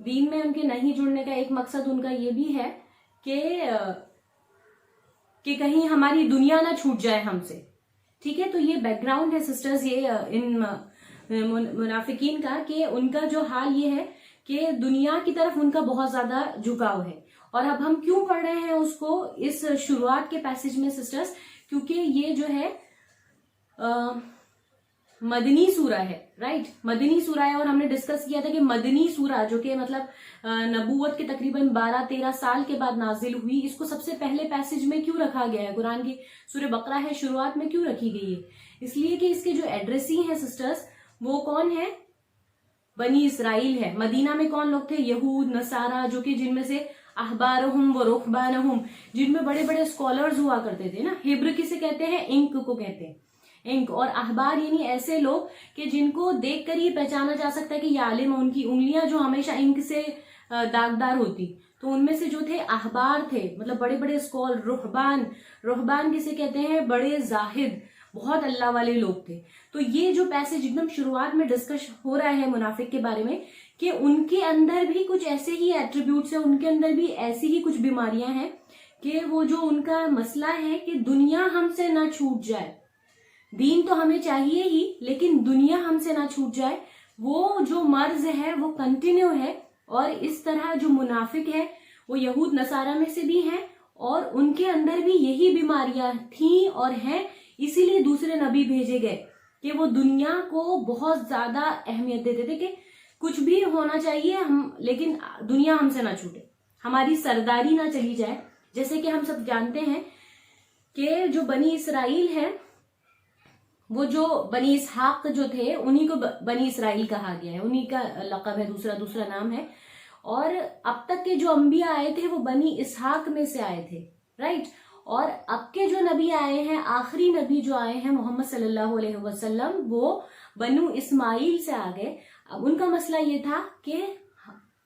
दीन में उनके नहीं जुड़ने का एक मकसद उनका ये भी है कि कहीं हमारी दुनिया ना छूट जाए हमसे। ठीक है, तो ये बैकग्राउंड है सिस्टर्स, ये इन मुनाफिकीन का, कि उनका जो हाल ये है कि दुनिया की तरफ उनका बहुत ज्यादा झुकाव है। और अब हम क्यों पढ़ रहे हैं उसको इस शुरुआत के पैसेज में सिस्टर्स, क्योंकि ये जो है मदनी सूरा है, राइट, मदनी सूरा है। और हमने डिस्कस किया था कि मदनी सूरा जो कि मतलब नबूवत के तकरीबन 12-13 साल के बाद नाजिल हुई, इसको सबसे पहले पैसेज में क्यों रखा गया है, कुरान की सूरह बकरा है शुरुआत में क्यों रखी गई है, इसलिए कि इसके जो एड्रेसी हैं सिस्टर्स वो कौन है, बनी इसराइल है। मदीना में कौन लोग थे, यहूद नसारा, जो कि जिनमें से अहबारहुम व रुहबानहुम, जिनमें बड़े बड़े स्कॉलर्स हुआ करते थे ना। हिब्र किसे कहते हैं, इंक को कहते हैं, इंक। और अहबार यानी ऐसे लोग कि जिनको देखकर ही पहचाना जा सकता है कि ये आलिम, उनकी उंगलियां जो हमेशा इंक से दागदार होती, तो उनमें से जो थे अहबार थे, मतलब बड़े बड़े स्कॉलर। रुहबान, रुहबान किसे कहते हैं, बड़े जाहिद, बहुत अल्लाह वाले लोग थे। तो ये जो पैसेज एकदम शुरुआत में डिस्कस हो रहा है मुनाफिक के बारे में, कि उनके अंदर भी कुछ ऐसे ही एट्रीब्यूट्स हैं, उनके अंदर भी ऐसी ही कुछ बीमारियां हैं कि वो जो उनका मसला है कि दुनिया हमसे ना छूट जाए, दीन तो हमें चाहिए ही लेकिन दुनिया हमसे ना छूट जाए, वो जो मर्ज है वो कंटिन्यू है। और इस तरह जो मुनाफिक है वो यहूद नसारा में से भी हैं, और उनके अंदर भी यही बीमारियां थी और हैं, इसीलिए दूसरे नबी भेजे गए कि वो दुनिया को बहुत ज्यादा अहमियत देते थे कि कुछ भी होना चाहिए हम, लेकिन दुनिया हमसे ना छूटे, हमारी सरदारी ना चली जाए। जैसे कि हम सब जानते हैं कि जो बनी इसराइल है, वो जो बनी इसहाक जो थे उन्हीं को बनी इसराइल कहा गया है, उन्हीं का लक़ब है, दूसरा नाम है। और अब तक के जो अंबिया आए थे वो बनी इसहाक में से आए थे, राइट। और अब के जो नबी आए हैं, आखिरी नबी जो आए हैं मोहम्मद सल्लल्लाहु अलैहि वसल्लम, वो बनु इस्माइल से आ गए। अब उनका मसला ये था कि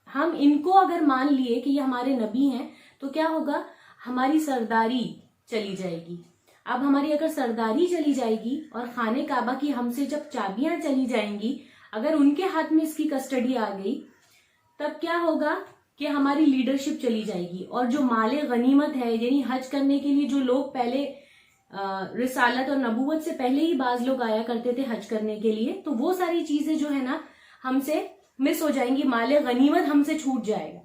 हम इनको अगर मान लिए कि ये हमारे नबी हैं तो क्या होगा, हमारी सरदारी चली जाएगी। अब हमारी अगर सरदारी चली जाएगी और खाने काबा की हमसे जब चाबियां चली जाएंगी, अगर उनके हाथ में इसकी कस्टडी आ गई, तब क्या होगा कि हमारी लीडरशिप चली जाएगी। और जो माले गनीमत है, यानी हज करने के लिए जो लोग पहले रिसालत और नबूवत से पहले ही बाज लोग आया करते थे हज करने के लिए, तो वो सारी चीजें जो है ना हमसे मिस हो जाएंगी, माले गनीमत हमसे छूट जाएगा।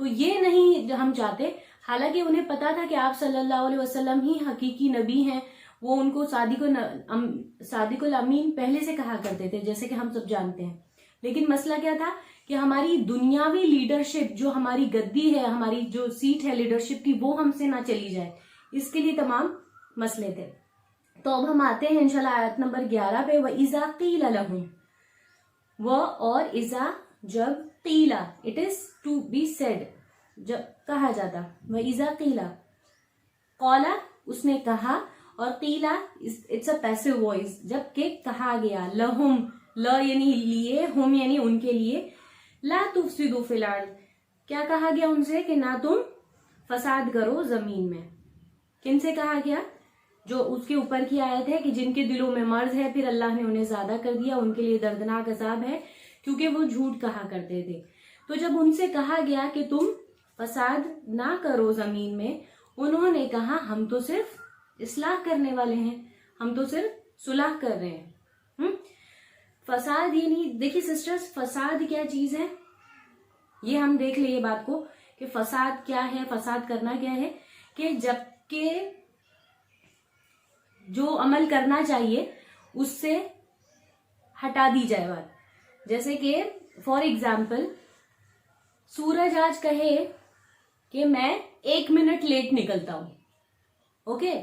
तो ये नहीं हम चाहते। हालांकि उन्हें पता था कि आप सल्लल्लाहु अलैहि वसल्लम ही हकीकी नबी हैं, वो उनको सादिकुल अमीन पहले से कहा करते थे, जैसे कि हम सब जानते हैं। लेकिन मसला क्या था कि हमारी दुनियावी लीडरशिप, जो हमारी गद्दी है, हमारी जो सीट है लीडरशिप की, वो हमसे ना चली जाए, इसके लिए तमाम मसले थे। तो अब हम आते हैं इंशाल्लाह आयत नंबर 11 पे। व इज़ा क़ील लहुम, व और इज़ा जब, क़ीला it is to be said, जब कहा जाता, व इज़ा क़ीला, क़ौला उसने कहा, और क़ीला इट्स अ पैसिव वॉइस, जब के कहा गया, लहुम, ल यानी लिए, हुम यानी उनके लिए, ला तुफसिदू फिल अर्द, क्या कहा गया उनसे कि ना तुम फसाद करो जमीन में। किनसे कहा गया, जो उसके ऊपर की आयत है कि जिनके दिलों में मर्ज है, फिर अल्लाह ने उन्हें ज्यादा कर दिया, उनके लिए दर्दनाक अजाब है, क्योंकि वो झूठ कहा करते थे। तो जब उनसे कहा गया कि तुम फसाद ना करो जमीन में, उन्होंने कहा हम तो सिर्फ इस्लाह करने वाले हैं, हम तो सिर्फ सुलह कर रहे हैं। फसाद ये नहीं, देखिए सिस्टर्स, फसाद क्या चीज है ये हम देख ले ये बात को कि फसाद क्या है, फसाद करना क्या है, कि जबकि जो अमल करना चाहिए उससे हटा दी जाए बात। जैसे कि फॉर एग्जाम्पल सूरज आज कहे कि मैं 1 मिनट लेट निकलता हूं, ओके,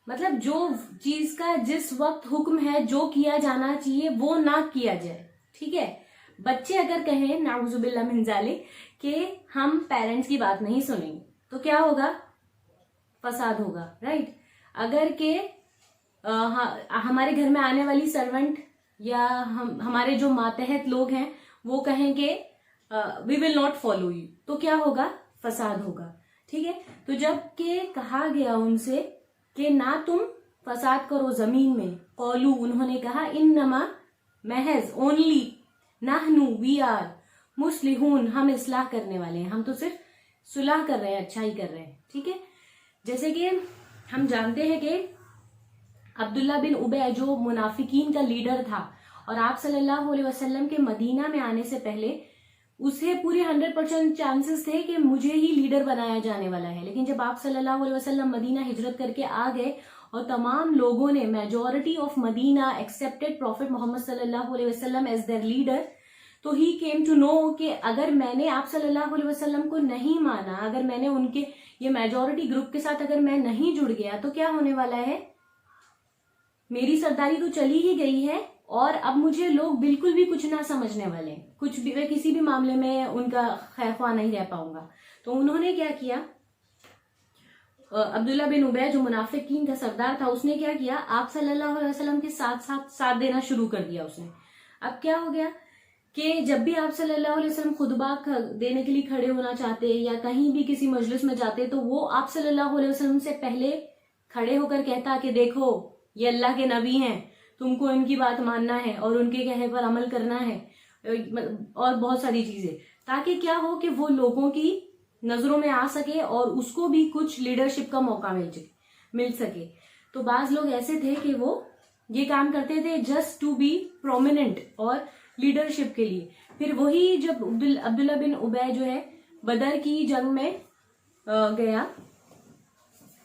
मतलब जो चीज का जिस वक्त हुक्म है, जो किया जाना चाहिए वो ना किया जाए, ठीक है। बच्चे अगर कहें नाउजुबिल्लाह मिन ज़ालिक कि हम पेरेंट्स की बात नहीं सुनेंगे, तो क्या होगा, फसाद होगा, राइट। अगर के हमारे घर में आने वाली सर्वेंट या हमारे जो मातहत लोग हैं वो कहेंगे we will not follow you, तो क्या होगा, फसाद होगा, ठीक है। तो जब के कहा गया उनसे कि ना तुम फसाद करो जमीन में, कौलू उन्होंने कहा, इन्नमा महज, ओनली, नाहनु वी आर, मुस्लिहून, हम इस्लाह करने वाले हैं, हम तो सिर्फ सुलह कर रहे हैं, अच्छा ही कर रहे हैं, ठीक है। जैसे कि हम जानते हैं कि अब्दुल्ला बिन उबय जो मुनाफिकीन का लीडर था और आप सल्लल्लाहु अलैहि वसल्लम के मदीना में आने से पहले उसे पूरे 100% चांसेस थे कि मुझे ही लीडर बनाया जाने वाला है। लेकिन जब आप सल्लल्लाहु अलैहि वसल्लम मदीना हिजरत करके आ गए और तमाम लोगों ने, majority of Medina accepted prophet Muhammad सल्लल्लाहु अलैहि वसल्लम एज देयर लीडर, तो ही केम टू नो कि अगर मैंने आप सल्लल्लाहु अलैहि वसल्लम को नहीं माना, अगर मैंने उनके ये मेजॉरिटी ग्रुप के साथ अगर मैं नहीं जुड़ गया तो क्या होने वाला है, मेरी सरदारी तो चली ही गई है और अब मुझे लोग बिल्कुल भी कुछ ना समझने वाले, कुछ भी, मैं किसी भी मामले में उनका खैरख्वाह नहीं रह पाऊंगा। तो उन्होंने क्या किया, अब्दुल्ला बिन उबय जो मुनाफिकीन का सरदार था, उसने क्या किया, आप सल्लल्लाहु अलैहि वसल्लम के साथ देना शुरू कर दिया उसने। अब क्या हो गया कि जब भी आप सल्लल्लाहु अलैहि वसल्लम खुतबा देने के लिए खड़े होना चाहते या कहीं भी किसी मजलिस में जाते तो वो आप सल्लल्लाहु अलैहि वसल्लम से पहले खड़े होकर कहता कि देखो ये अल्लाह के नबी हैं, तुमको इनकी बात मानना है और उनके कहे पर अमल करना है, और बहुत सारी चीजें, ताकि क्या हो कि वो लोगों की नजरों में आ सके और उसको भी कुछ लीडरशिप का मौका मिल सके। तो बाज लोग ऐसे थे कि वो ये काम करते थे जस्ट टू बी प्रोमिनेंट और लीडरशिप के लिए। फिर वही जब अब्दुल्ला बिन उबय जो है बदर की जंग में गया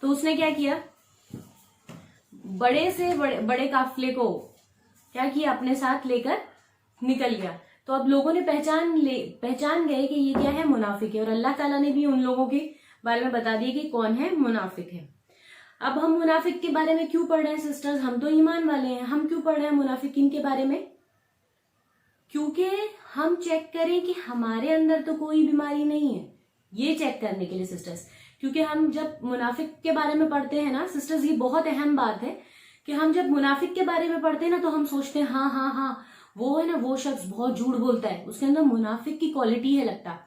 तो उसने क्या किया, बड़े से बड़े काफिले को क्या किया, अपने साथ लेकर निकल गया। तो अब लोगों ने पहचान गए कि ये क्या है, मुनाफिक है, और अल्लाह ताला ने भी उन लोगों के बारे में बता दिया कि कौन है मुनाफिक है। अब हम मुनाफिक के बारे में क्यों पढ़ रहे हैं सिस्टर्स, हम तो ईमान वाले हैं, हम क्यों पढ़ रहे हैं मुनाफिकीन के बारे में, क्योंकि हम चेक करें कि हमारे अंदर तो कोई बीमारी नहीं है, ये चेक करने के लिए सिस्टर्स। क्योंकि हम जब मुनाफिक के बारे में पढ़ते हैं ना सिस्टर्स, ये बहुत अहम बात है कि हम जब मुनाफिक के बारे में पढ़ते हैं ना तो हम सोचते हैं हाँ हाँ हाँ वो है ना, वो शख्स बहुत झूठ बोलता है, उसके अंदर मुनाफिक की क्वालिटी है लगता,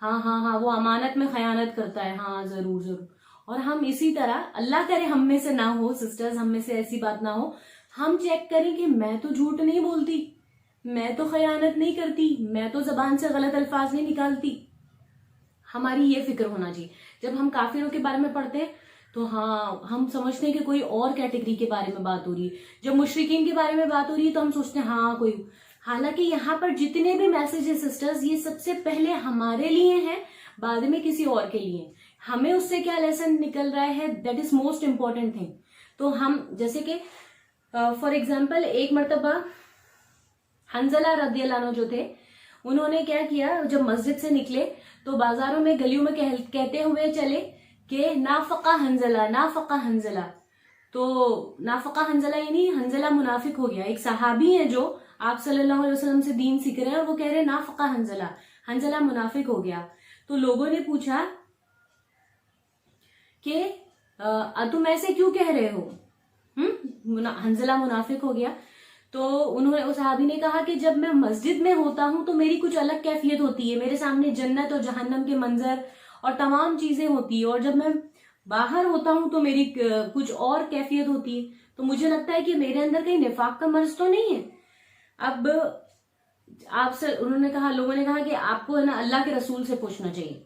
हाँ हाँ हाँ वो अमानत में खयानत करता है, हाँ जरूर जरूर। और हम इसी तरह, अल्लाह करे हम में से ना हो सिस्टर्स, हम में से ऐसी बात ना हो, हम चेक करें कि मैं तो झूठ नहीं बोलती, मैं तो खयानत नहीं करती, मैं तो जबान से गलत अल्फाज नहीं निकालती। हमारी ये फिक्र होना चाहिए। जब हम काफिरों के बारे में पढ़ते हैं तो हाँ हम समझते हैं कि कोई और कैटेगरी के बारे में बात हो रही है, जब मुशरिकीन के बारे में बात हो रही है तो हम सोचते हैं हाँ कोई, हालांकि यहाँ पर जितने भी मैसेज है सिस्टर्स ये सबसे पहले हमारे लिए हैं, बाद में किसी और के लिए। हमें उससे क्या लेसन निकल रहा है, that is most important thing. तो हम जैसे कि फॉर एग्जाम्पल एक मरतबा हंजला रदियल्लाहु अन्हु जो थे, उन्होंने क्या किया, जब मस्जिद से निकले तो बाजारों में गलियों में कहते हुए चले कि नाफका हंजला, नाफका हंजला। तो नाफका हंजला यानी हंजला मुनाफिक हो गया। एक सहाबी है जो आप सल्लल्लाहु अलैहि वसल्लम से दीन सीख रहे हैं और वो कह रहे हैं नाफका हंजला, हंजला मुनाफिक हो गया। तो लोगों ने पूछा कि तुम ऐसे क्यों कह रहे हो, हंजला मुनाफिक हो गया। तो उन्होंने, उस सहाबी ने कहा कि जब मैं मस्जिद में होता हूं तो मेरी कुछ अलग कैफियत होती है, मेरे सामने जन्नत और जहन्नम के मंजर और तमाम चीजें होती है, और जब मैं बाहर होता हूं तो मेरी कुछ और कैफियत होती है। तो मुझे लगता है कि मेरे अंदर कहीं निफाक का मर्ज तो नहीं है। अब आपसे उन्होंने कहा, लोगों ने कहा कि आपको है ना अल्लाह के रसूल से पूछना चाहिए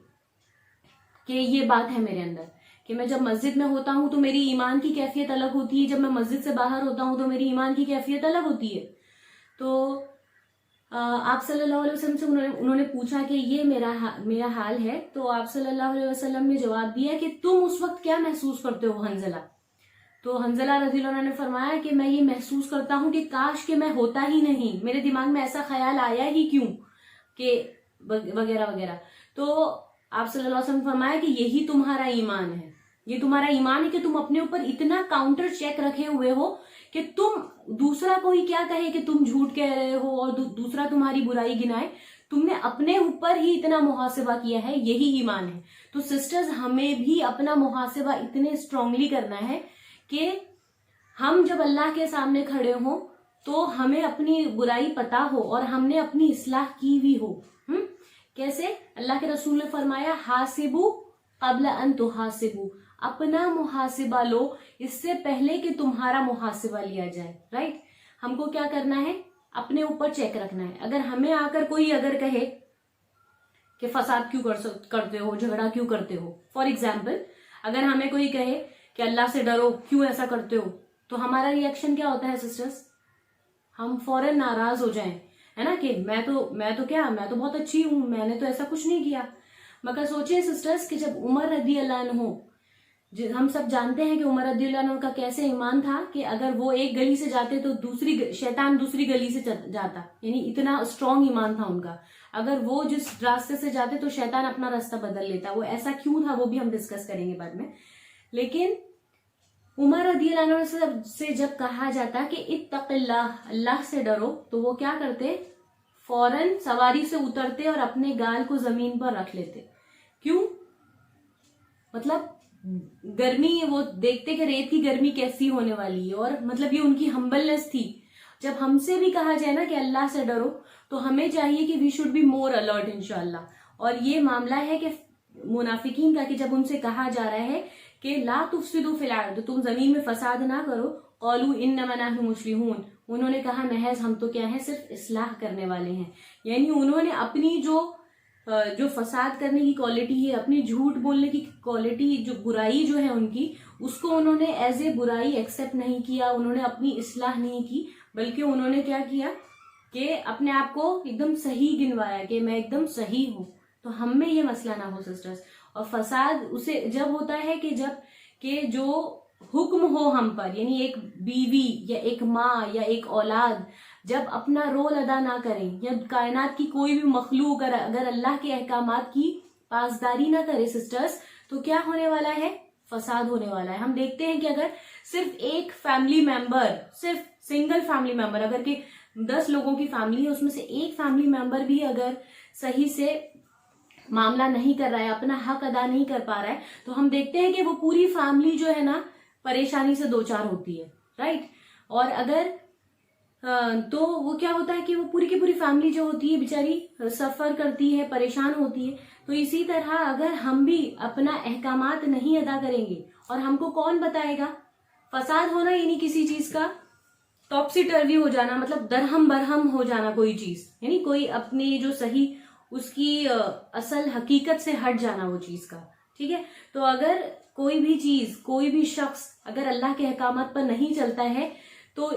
कि ये बात है मेरे अंदर कि मैं जब मस्जिद में होता हूं तो मेरी ईमान की कैफियत अलग होती है, जब मैं मस्जिद से बाहर होता हूं तो मेरी ईमान की कैफियत अलग होती है। तो आप सल्लल्लाहु अलैहि वसल्लम से उन्होंने पूछा कि ये मेरा हाल है। तो आप सल्लल्लाहु अलैहि वसल्लम ने जवाब दिया कि तुम उस वक्त क्या महसूस करते हो हंजला। तो हंजला रज़ियल्लाहु अन्हु ने फरमाया कि मैं ये महसूस करता हूं कि काश कि मैं होता ही नहीं, मेरे दिमाग में ऐसा ख्याल आया ही क्यों, कि वगैरह वगैरह। तो आप सल्लल्लाहु अलैहि वसल्लम ने फरमाया कि यही तुम्हारा ईमान है, ये तुम्हारा ईमान है कि तुम अपने ऊपर इतना काउंटर चेक रखे हुए हो कि तुम, दूसरा कोई क्या कहे कि तुम झूठ कह रहे हो और दूसरा तुम्हारी बुराई गिनाए, तुमने अपने ऊपर ही इतना मुहासिबा किया है, यही ईमान है। तो सिस्टर्स, हमें भी अपना मुहासिबा इतने स्ट्रांगली करना है कि हम जब अल्लाह के सामने खड़े हो तो हमें अपनी बुराई पता हो और हमने अपनी इस्लाह की भी हो। कैसे? अल्लाह के रसूल ने फरमाया हासिबू क़ब्ल अन तुहासिबू, अपना मुहासिबा लो इससे पहले कि तुम्हारा मुहासिबा लिया जाए। राइट? हमको क्या करना है? अपने ऊपर चेक रखना है। अगर हमें आकर कोई अगर कहे कि फसाद क्यों करते हो, झगड़ा क्यों करते हो। फॉर एग्जाम्पल, अगर हमें कोई कहे कि अल्लाह से डरो, क्यों ऐसा करते हो, तो हमारा रिएक्शन क्या होता है सिस्टर्स? हम फौरन नाराज हो जाएं, है ना, कि मैं तो बहुत अच्छी हूं, मैंने तो ऐसा कुछ नहीं किया। मगर सोचिए सिस्टर्स कि जब उमर रदी अल्लाह अन्हु, हम सब जानते हैं कि उमर रदी अल्लाह अन्हु का कैसे ईमान था कि अगर वो एक गली से जाते तो शैतान दूसरी गली से जाता, यानी इतना स्ट्रांग ईमान था उनका। अगर वो जिस रास्ते से जाते तो शैतान अपना रास्ता बदल लेता। वो ऐसा क्यों था वो भी हम डिस्कस करेंगे बाद में। लेकिन उमर रदियल्लाहु अन्हु से जब कहा जाता कि इत्तक़िल्लाह, अल्लाह से डरो, तो वो क्या करते? फौरन सवारी से उतरते और अपने गाल को जमीन पर रख लेते। क्यों? मतलब गर्मी, वो देखते कि रेत की गर्मी कैसी होने वाली है, और मतलब ये उनकी हम्बलनेस थी। जब हमसे भी कहा जाए ना कि अल्लाह से डरो, तो हमें चाहिए कि we should be more alert इंशाअल्लाह। और ये मामला है कि मुनाफिकीन का, कि जब उनसे कहा जा रहा है कि ला तुफसिदू फिल अर्द, तो तुम जमीन में फसाद ना करो, क़ालू इन्नमा नहनु मुस्लिहून, उन्होंने कहा महज हम तो क्या है, सिर्फ इस्लाह करने वाले हैं। यानी उन्होंने अपनी जो फसाद करने की क्वालिटी है, अपनी झूठ बोलने की क्वालिटी, जो बुराई जो है उनकी, उसको उन्होंने एज ए बुराई एक्सेप्ट नहीं किया, उन्होंने अपनी इस्लाह नहीं की, बल्कि उन्होंने क्या किया कि अपने आप को एकदम सही गिनवाया कि मैं एकदम सही हूं। तो हम में ये मसला ना हो सिस्टर्स। और फसाद उसे जब होता है कि जब के जो हुक्म हो हम पर, यानी एक बीवी या एक माँ या एक औलाद जब अपना रोल अदा ना करें, या कायनात की कोई भी मखलूक अगर अल्लाह के अहकामात की पासदारी ना करे सिस्टर्स, तो क्या होने वाला है? फसाद होने वाला है। हम देखते हैं कि अगर सिर्फ एक फैमिली मेंबर, सिर्फ सिंगल फैमिली मेंबर, अगर के 10 लोगों की फैमिली है, उसमें से एक फैमिली मेंबर भी अगर सही से मामला नहीं कर रहा है, अपना हक अदा नहीं कर पा रहा है, तो हम देखते हैं कि वो पूरी फैमिली जो है ना परेशानी से दो चार होती है, राइट। और अगर तो वो क्या होता है कि वो पूरी की पूरी फैमिली जो होती है बेचारी सफर करती है, परेशान होती है। तो इसी तरह अगर हम भी अपना अहकामात नहीं अदा करेंगे, और हमको कौन बताएगा? फसाद होना यानी किसी चीज का टॉपसी टर्वी हो जाना, मतलब दरहम बरहम हो जाना कोई चीज, यानी कोई अपनी जो सही उसकी असल हकीकत से हट जाना वो चीज का, ठीक है। तो अगर कोई भी चीज, कोई भी शख्स अगर अल्लाह के अहकामात पर नहीं चलता है, तो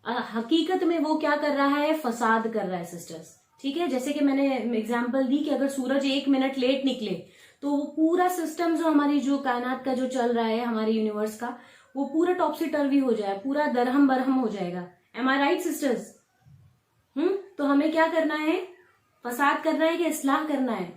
हकीकत में वो क्या कर रहा है? फसाद कर रहा है सिस्टर्स, ठीक है। जैसे कि मैंने एग्जांपल दी कि अगर सूरज 1 मिनट लेट निकले, तो वो पूरा सिस्टम जो हमारी जो कायनात का जो चल रहा है, हमारे यूनिवर्स का, वो पूरा टॉपसी टर्वी हो जाए, पूरा दरहम बरहम हो जाएगा। एम आई राइट सिस्टर्स? तो हमें क्या करना है? फसाद करना है कि इस्लाह करना है?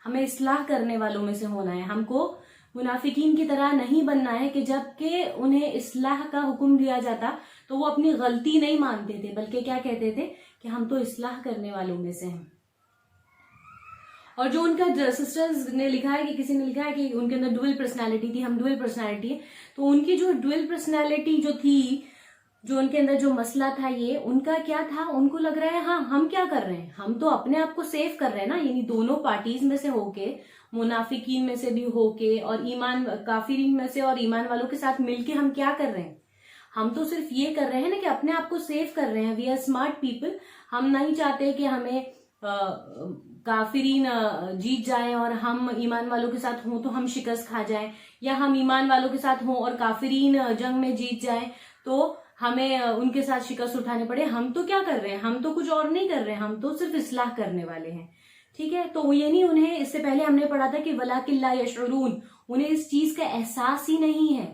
हमें इस्लाह करने वालों में से होना है। हमको मुनाफिकीन की तरह नहीं बनना है कि जबकि उन्हें इस्लाह का हुक्म दिया जाता तो वो अपनी गलती नहीं मानते थे, बल्कि क्या कहते थे कि हम तो इस्लाह करने वालों में से हैं। और जो उनका सिस्टर्स ने लिखा है कि किसी ने लिखा है कि उनके अंदर डुअल पर्सनालिटी थी, हम डुअल पर्सनालिटी है, तो उनकी जो डुअल पर्सनालिटी जो थी, जो उनके अंदर जो मसला था, ये उनका क्या था? उनको लग रहा है हाँ हम क्या कर रहे हैं, हम तो अपने आप को सेव कर रहे हैं ना, यानी दोनों पार्टीज में से होके, मुनाफिकीन में से भी होके और ईमान काफिरीन में से और ईमान वालों के साथ मिलके हम क्या कर रहे हैं? हम तो सिर्फ ये कर रहे हैं ना कि अपने आप को सेव कर रहे हैं। We are smart people. हम नहीं चाहते कि हमें काफिरीन जीत जाएं और हम ईमान वालों के साथ हों तो हम शिकस्त खा जाएं, या हम ईमान वालों के साथ हों और काफिरीन जंग में जीत जाएं तो हमें उनके साथ शिकस्त उठाने पड़े। हम तो क्या कर रहे हैं? हम तो कुछ और नहीं कर रहे हैं, हम तो सिर्फ इस्लाह करने वाले हैं, ठीक है। तो ये नहीं, उन्हें इससे पहले हमने पढ़ा था कि वलाकिन ला यशउरून, उन्हें इस चीज का एहसास ही नहीं है।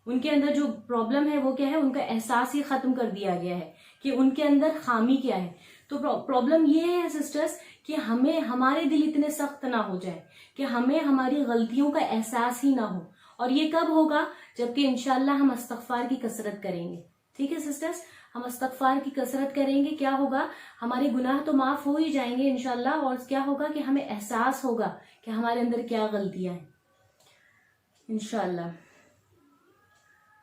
उनके अंदर जो प्रॉब्लम है वो क्या है? उनका एहसास ही खत्म कर दिया गया है कि उनके अंदर खामी क्या है। तो प्रॉब्लम ये है सिस्टर्स कि हमें हमारे दिल इतने सख्त ना हो जाए कि हमें हमारी गलतियों का एहसास ही ना हो। और ये कब होगा? जबकि इंशाल्लाह हम इस्तगफार की कसरत करेंगे, ठीक है सिस्टर्स। हम इस्तगफार की कसरत करेंगे, क्या होगा? हमारे गुनाह तो माफ हो ही जाएंगे इंशाल्लाह, और क्या होगा कि हमें एहसास होगा कि हमारे अंदर क्या गलतियां हैं इंशाल्लाह।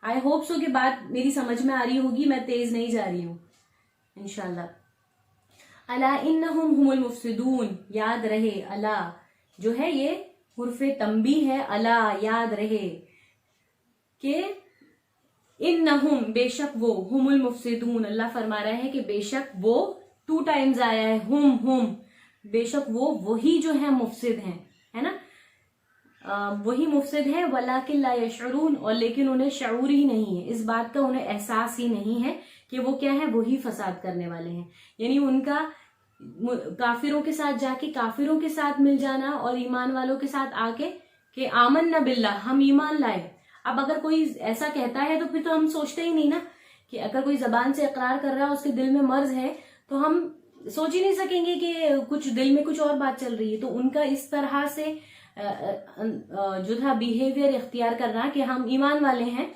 आई होप सो कि बात मेरी समझ में आ रही होगी, मैं तेज नहीं जा रही हूं इंशाल्लाह। अला इन्नहुम हुमुल मुफसिदून, याद रहे, अला जो है ये हुर्फे तंबी है, अला याद रहे कि इन्नहुम बेशक वो, हुमुल मुफसिदून अल्लाह फरमा रहा है कि बेशक वो 2 टाइम्स आया है, हुम बेशक वो वही जो है मुफसिद हैं, है ना, वही मुफसिद है, वलाकिन ला यशऊरून, और लेकिन उन्हें शऊर ही नहीं है, इस बात का उन्हें एहसास ही नहीं है कि वो क्या है, वही फसाद करने वाले हैं। यानी उनका काफिरों के साथ जाके काफिरों के साथ मिल जाना और ईमान वालों के साथ आके कि आमन न बिल्ला, हम ईमान लाए। अब अगर कोई ऐसा कहता है तो फिर तो हम सोचते ही नहीं ना, कि अगर कोई जबान से इकरार कर रहा है उसके दिल में मर्ज है, तो हम सोच ही नहीं सकेंगे कि कुछ दिल में कुछ और बात चल रही है। तो उनका इस तरह से जो था बिहेवियर इख्तियार करना कि हम ईमान वाले हैं,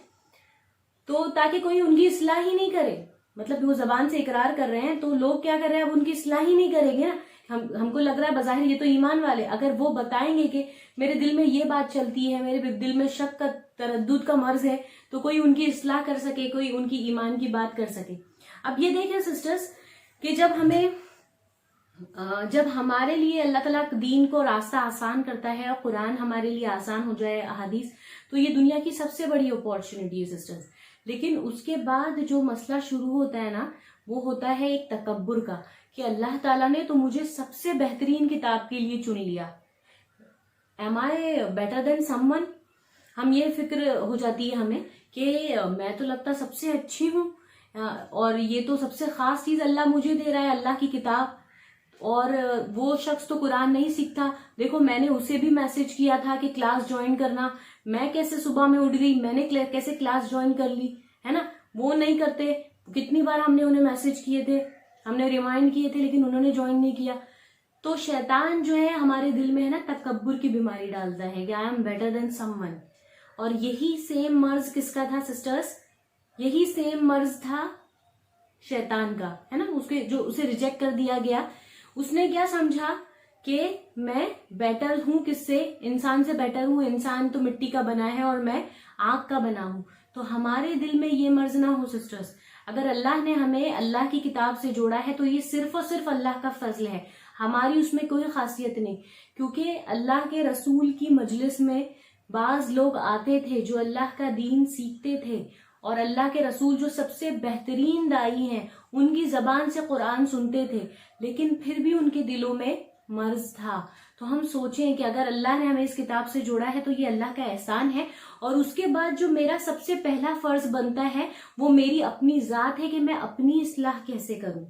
तो ताकि कोई उनकी इस्लाह ही नहीं करे। मतलब वो जबान से इकरार कर रहे हैं तो लोग क्या कर रहे हैं, अब उनकी इस्लाह ही नहीं करेंगे ना। हमको लग रहा है बज़ाहिर ये तो ईमान वाले, अगर वो बताएंगे कि मेरे दिल में ये बात चलती है, मेरे दिल में शक का तरद्दुद का मर्ज है, तो कोई उनकी इस्लाह कर सके, कोई उनकी ईमान की बात कर सके। अब ये देखें सिस्टर्स कि जब हमारे लिए अल्लाह ताला दीन को रास्ता आसान करता है और कुरान हमारे लिए आसान हो जाए, अहादीस, तो ये दुनिया की सबसे बड़ी अपॉर्चुनिटी है सिस्टर्स। लेकिन उसके बाद जो मसला शुरू होता है ना, वो होता है एक तकब्बुर का, कि अल्लाह ताला ने तो मुझे सबसे बेहतरीन किताब के लिए चुन लिया, am I better than someone. हम ये फिक्र हो जाती है हमें कि मैं तो लगता सबसे अच्छी हूँ, और ये तो सबसे खास चीज अल्लाह मुझे दे रहा है, अल्लाह की किताब, और वो शख्स तो कुरान नहीं सीखता। देखो मैंने उसे भी मैसेज किया था कि क्लास ज्वाइन करना, मैं कैसे सुबह में उठ गई, मैंने कैसे क्लास ज्वाइन कर ली, है ना, वो नहीं करते। कितनी बार हमने उन्हें मैसेज किए थे, हमने रिमाइंड किए थे, लेकिन उन्होंने ज्वाइन नहीं किया। तो शैतान जो है हमारे दिल में है ना, तकब्बुर की बीमारी डालता है कि I am better than someone. और यही सेम मर्ज किसका था सिस्टर्स, यही सेम मर्ज था शैतान का, है ना। उसके जो उसे रिजेक्ट कर दिया गया, उसने क्या समझा कि मैं बेटर हूं, किससे, इंसान से बेटर हूं, इंसान तो मिट्टी का बना है और मैं आग का बना हूं। तो हमारे दिल में ये मर्ज ना हो सिस्टर्स। अगर अल्लाह ने हमें अल्लाह की किताब से जोड़ा है तो ये सिर्फ और सिर्फ अल्लाह का फजल है, हमारी उसमें कोई खासियत नहीं। क्योंकि अल्लाह के रसूल की मजलिस में बाज लोग आते थे जो अल्लाह का दीन सीखते थे, और अल्लाह के रसूल जो सबसे बेहतरीन दाई हैं उनकी जबान से कुरान सुनते थे, लेकिन फिर भी उनके दिलों में मर्ज था। तो हम सोचें कि अगर अल्लाह ने हमें इस किताब से जोड़ा है तो ये अल्लाह का एहसान है। और उसके बाद जो मेरा सबसे पहला फर्ज बनता है वो मेरी अपनी जात है कि मैं अपनी इस्लाह कैसे करूं।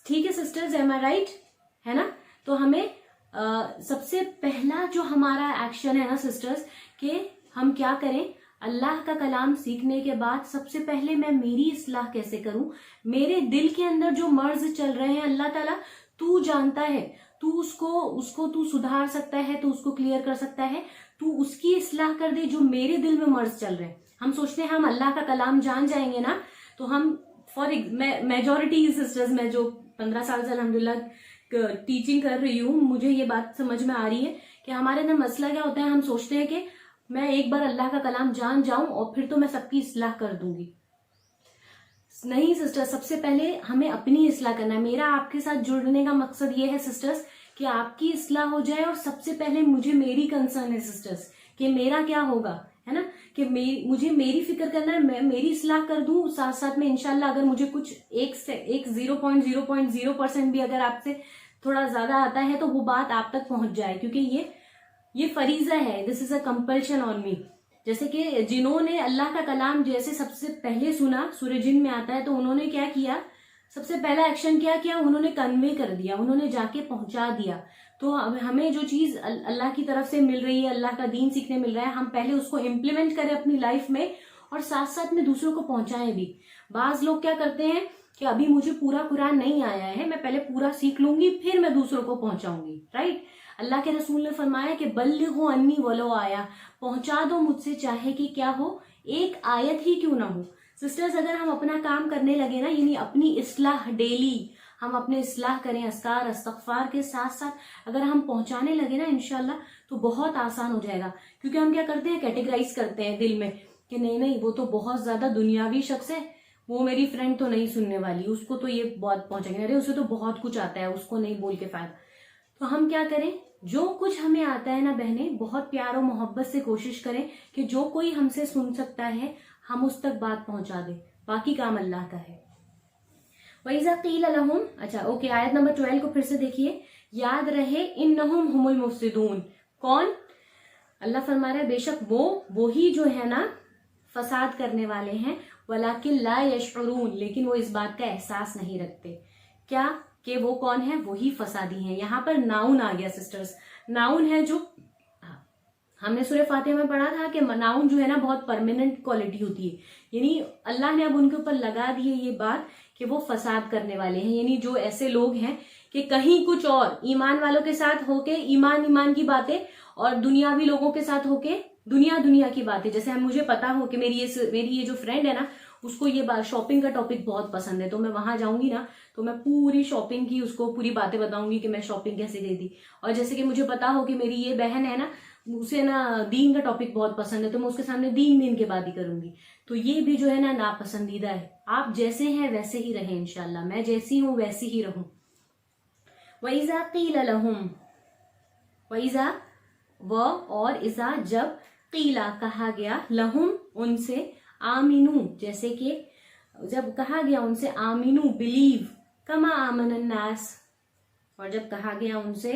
ठीक है सिस्टर्स, एम आई राइट, है ना। तो हमें सबसे पहला जो हमारा एक्शन है ना सिस्टर्स, कि हम क्या करें, अल्लाह का कलाम सीखने के बाद सबसे पहले मैं मेरी इस्लाह कैसे करूं, मेरे दिल के अंदर जो मर्ज चल रहे हैं अल्लाह ताला तू जानता है, तू उसको तू सुधार सकता है, तू उसको क्लियर कर सकता है, तू उसकी इस्लाह कर दे जो मेरे दिल में मर्ज चल रहे हैं। हम सोचते हैं हम अल्लाह का कलाम जान जाएंगे ना, तो हम मेजोरिटी सिस्टर्स, मैं जो 15 साल से अल्हम्दुलिल्लाह टीचिंग कर रही हूँ, मुझे ये बात समझ में आ रही है कि हमारे अंदर मसला क्या होता है, हम सोचते हैं कि मैं एक बार अल्लाह का कलाम जान जाऊं और फिर तो मैं सबकी इस्लाह कर दूंगी। नहीं सिस्टर, सबसे पहले हमें अपनी इस्लाह करना है। मेरा आपके साथ जुड़ने का मकसद ये है सिस्टर्स कि आपकी इस्लाह हो जाए, और सबसे पहले मुझे मेरी कंसर्न है सिस्टर्स कि मेरा क्या होगा, है ना, कि मुझे मेरी फिक्र करना है, मैं मेरी इस्लाह कर दूं, साथ साथ में इंशाल्लाह अगर मुझे कुछ एक 0.0% भी अगर आपसे थोड़ा ज्यादा आता है तो वो बात आप तक पहुंच जाए, क्योंकि ये फरीजा है, this is a compulsion on me. जैसे कि जिन्होंने अल्लाह का कलाम जैसे सबसे पहले सुना, सूरह जिन में आता है, तो उन्होंने क्या किया, सबसे पहला एक्शन क्या किया, उन्होंने कन्वे कर दिया, उन्होंने जाके पहुंचा दिया। तो हमें जो चीज अल्लाह की तरफ से मिल रही है, अल्लाह का दीन सीखने मिल रहा है, हम पहले उसको इम्प्लीमेंट करें अपनी लाइफ में, और साथ साथ में दूसरों को पहुंचाएं भी। बाज लोग क्या करते हैं कि अभी मुझे पूरा कुरान नहीं आया है, मैं पहले पूरा सीख लूंगी फिर मैं दूसरों को पहुंचाऊंगी, राइट। अल्लाह के रसूल ने फरमाया कि बल्लिगु अन्नी वलो आया, पहुंचा दो मुझसे चाहे कि क्या हो, एक आयत ही क्यों ना हो। सिस्टर्स, अगर हम अपना काम करने लगे ना, यानी अपनी इस्लाह डेली हम अपने इस्लाह करें, अस्कार इस्तगफार के साथ साथ अगर हम पहुंचाने लगे ना इंशाल्लाह, तो बहुत आसान हो जाएगा। क्योंकि हम क्या करते हैं, कैटेगराइज करते हैं दिल में कि नहीं वो तो बहुत ज्यादा दुनियावी शख्स है, वो मेरी फ्रेंड तो नहीं सुनने वाली, उसको तो ये बहुत पहुंचेंगे, अरे उसे तो बहुत कुछ आता है, उसको नहीं बोल के फायदा। तो हम क्या करें, जो कुछ हमें आता है ना बहने, बहुत प्यार और मोहब्बत से कोशिश करें कि जो कोई हमसे सुन सकता है हम उस तक बात पहुंचा दें, बाकी काम अल्लाह का है। वइज़ा क़ील लहुम, अच्छा ओके, आयत नंबर 12 को फिर से देखिए, याद रहे इन्नहुम हुमुल मुफ्सिदून, कौन? अल्लाह फरमा रहा है बेशक वो ही जो है ना फसाद करने वाले हैं, वलाकिन ला यशउरून, लेकिन वो इस बात का एहसास नहीं रखते। क्या? कि वो कौन है? वही फसादी हैं। यहाँ पर नाउन आ गया सिस्टर्स, नाउन है जो हमने सूरह फातिहा में पढ़ा था कि नाउन जो है ना बहुत परमानेंट क्वालिटी होती है, यानी अल्लाह ने अब उनके ऊपर लगा दी है ये बात कि वो फसाद करने वाले हैं, यानी जो ऐसे लोग हैं कि कहीं कुछ और ईमान वालों के साथ होके ईमान की बातें और दुनियावी लोगों के साथ होके दुनिया की बातें। जैसे मुझे पता हो कि मेरी ये जो फ्रेंड है ना, उसको ये बात शॉपिंग का टॉपिक बहुत पसंद है, तो मैं वहां जाऊंगी ना तो मैं पूरी शॉपिंग की उसको पूरी बातें बताऊंगी कि मैं शॉपिंग कैसे गई थी। और जैसे कि मुझे पता हो कि मेरी ये बहन है ना, उसे ना दीन का टॉपिक बहुत पसंद है, तो मैं उसके सामने दीन के बात ही करूंगी। तो ये भी जो है ना नापसंदीदा है। आप जैसे हैं वैसे ही रहें इंशाल्लाह, मैं जैसी हूं वैसी ही रहूं। वइज़ा क़ील लहुम, वइज़ा व और इज़ा जब, क़ीला कहा गया, लहुम उनसे, आमिनू जैसे कि जब कहा गया उनसे आमिनू बिलीव, कमा आमन नास, और जब कहा गया उनसे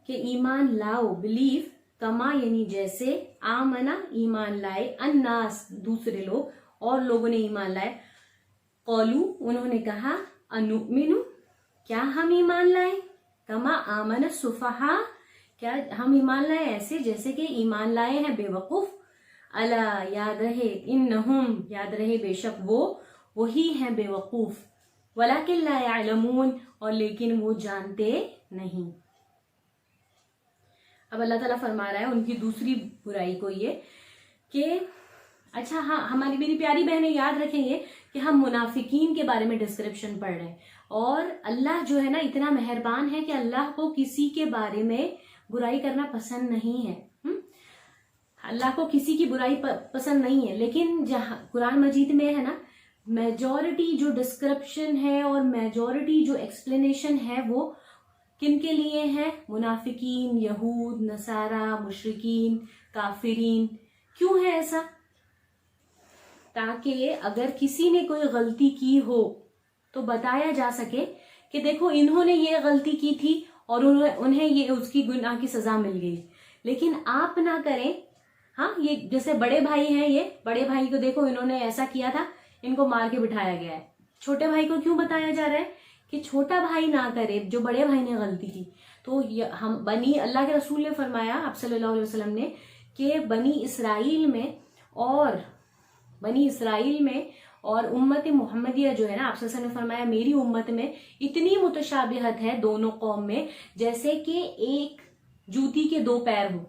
कि ईमान लाओ, बिलीव, कमा यानी जैसे, आमना ईमान लाए, अन्नास दूसरे लोग, और लोगों ने ईमान लाए, कौलू उन्होंने कहा, अनुमिनु क्या हम ईमान लाए, कमा आमन सुफहा क्या हम ईमान लाए ऐसे जैसे कि ईमान लाए हैं बेवकूफ, अला याद रहे, इन्नहुम याद रहे बेशक वही हैं बेवकूफ, वलाकिन ला यअलमून और लेकिन वो जानते नहीं। अब अल्लाह ताला फरमा रहा है उनकी दूसरी बुराई को ये कि अच्छा हाँ, हमारी मेरी प्यारी बहनें याद रखेंगे कि हम मुनाफिकीन के बारे में डिस्क्रिप्शन पढ़ रहे हैं, और अल्लाह जो है ना इतना मेहरबान है कि अल्लाह को किसी के बारे में बुराई करना पसंद नहीं है। अल्लाह को किसी की बुराई पसंद नहीं है, लेकिन जहां कुरान मजीद में है ना मेजॉरिटी जो डिस्क्रिप्शन है और मेजॉरिटी जो एक्सप्लेनेशन है वो किन के लिए है? मुनाफिकीन, यहूद, नसारा, मुशरिकीन, काफिरीन। क्यों है ऐसा? ताकि अगर किसी ने कोई गलती की हो तो बताया जा सके कि देखो इन्होंने ये गलती की थी और उन्हें ये उसकी गुनाह की सजा मिल गई, लेकिन आप ना करें। हाँ, ये जैसे बड़े भाई हैं, ये बड़े भाई को देखो इन्होंने ऐसा किया था, इनको मार के बिठाया गया है। छोटे भाई को क्यों बताया जा रहा है कि छोटा भाई ना करे जो बड़े भाई ने गलती की? तो हम बनी, अल्लाह के रसूल ने फरमाया आप सल्लल्लाहु अलैहि वसल्लम ने कि बनी इसराइल में और उम्मत मुहम्मदिया जो है ना, आप सल्लल्लाहु अलैहि वसल्लम ने फरमाया मेरी उम्मत में इतनी मुतशाबिहत है दोनों कौम में, जैसे कि एक जूती के दो पैर हो,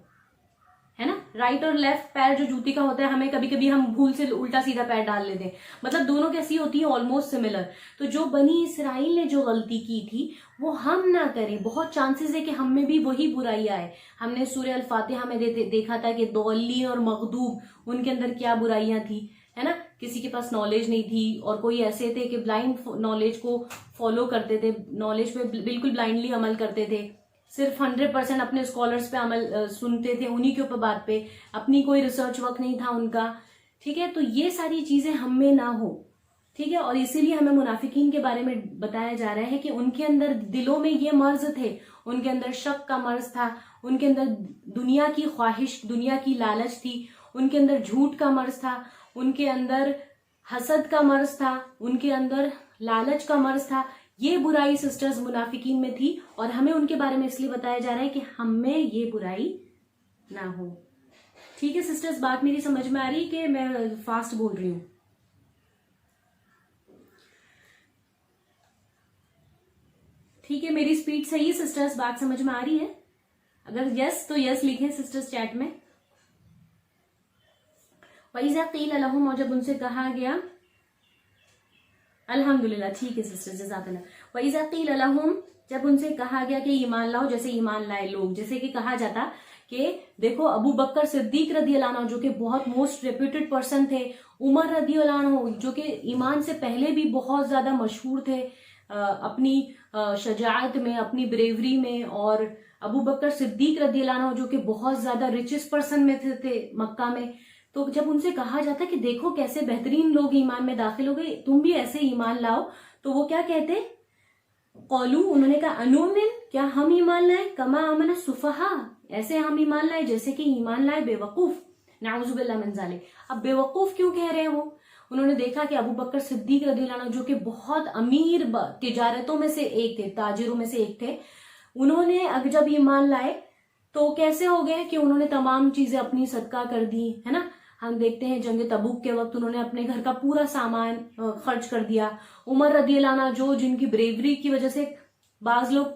है ना, राइट और लेफ्ट पैर जो जूती का होता है, हमें कभी कभी हम भूल से उल्टा सीधा पैर डाल लेते हैं, मतलब दोनों कैसी होती है? Almost similar. तो जो बनी इसराइल ने जो गलती की थी वो हम ना करें। बहुत चांसेस है कि हम में भी वही बुराई आए। हमने सूरह अल फातिहा में देखा था कि दौली और मगदूब उनके अंदर क्या बुराइयां थी, है ना। किसी के पास नॉलेज नहीं थी और कोई ऐसे थे कि ब्लाइंड नॉलेज को फॉलो करते थे, नॉलेज पे बिल्कुल ब्लाइंडली अमल करते थे, सिर्फ 100% अपने स्कॉलर्स पे अमल सुनते थे, उन्हीं के ऊपर बात पे, अपनी कोई रिसर्च वर्क नहीं था उनका। ठीक है, तो ये सारी चीजें हम में ना हो। ठीक है, और इसीलिए हमें मुनाफिकीन के बारे में बताया जा रहा है कि उनके अंदर दिलों में ये मर्ज थे, उनके अंदर शक का मर्ज था, उनके अंदर दुनिया की ख्वाहिश, दुनिया की लालच थी, उनके अंदर झूठ का मर्ज था, उनके अंदर हसद का मर्ज था, उनके अंदर लालच का मर्ज था। ये बुराई सिस्टर्स मुनाफिकीन में थी और हमें उनके बारे में इसलिए बताया जा रहा है कि हम में ये बुराई ना हो। ठीक है सिस्टर्स, बात मेरी समझ में आ रही है कि मैं फास्ट बोल रही हूं? ठीक है, मेरी स्पीड सही है सिस्टर्स, बात समझ में आ रही है? अगर यस तो यस लिखें सिस्टर्स चैट में। वइज़ा क़ील लहुम, और जब उनसे कहा गया, अल्हम्दुलिल्लाह, ठीक है सिस्टर्स, जज़ाकल्लाह। वइज़ा क़ील लहुम, जब उनसे कहा गया कि ईमान लाओ, जैसे ईमान लाए लोग, जैसे कि कहा जाता कि देखो अबू बकर सिद्दीक रदी अल्लाह अन्हु जो कि बहुत मोस्ट रेप्यूटेड पर्सन थे, उमर रदी अल्लाह अन्हु जो कि ईमान से पहले भी बहुत ज्यादा मशहूर थे अपनी शजाअत में, अपनी ब्रेवरी में, और अबू बकर सिद्दीक रदी अल्लाह अन्हु जो कि बहुत ज्यादा रिचेस्ट पर्सन में थे मक्का में। तो जब उनसे कहा जाता कि देखो कैसे बेहतरीन लोग ईमान में दाखिल हो गए, तुम भी ऐसे ईमान लाओ, तो वो क्या कहते, कौलू, उन्होंने कहा, अनुमिन, क्या हम ईमान लाए, कमा आमना सुफहा, ऐसे हम ईमान लाए जैसे कि ईमान लाए बेवकूफ, नाउजुबिल्लाह मिन जालिक। अब बेवकूफ क्यों कह रहे हैं वो, उन्होंने देखा कि अबू बकर सिद्दीक रज़ियल्लाहु अन्हु जो कि बहुत अमीर तिजारतों में से एक थे, ताजिरों में से एक थे, उन्होंने अब जब ईमान लाए तो कैसे हो गए कि उन्होंने तमाम चीजें अपनी सदका कर दी, है ना। हम देखते हैं जंग तबूक के वक्त उन्होंने अपने घर का पूरा सामान खर्च कर दिया। उमर रदियल्लाहु अन्हु जो जिनकी ब्रेवरी की वजह से बाज लोग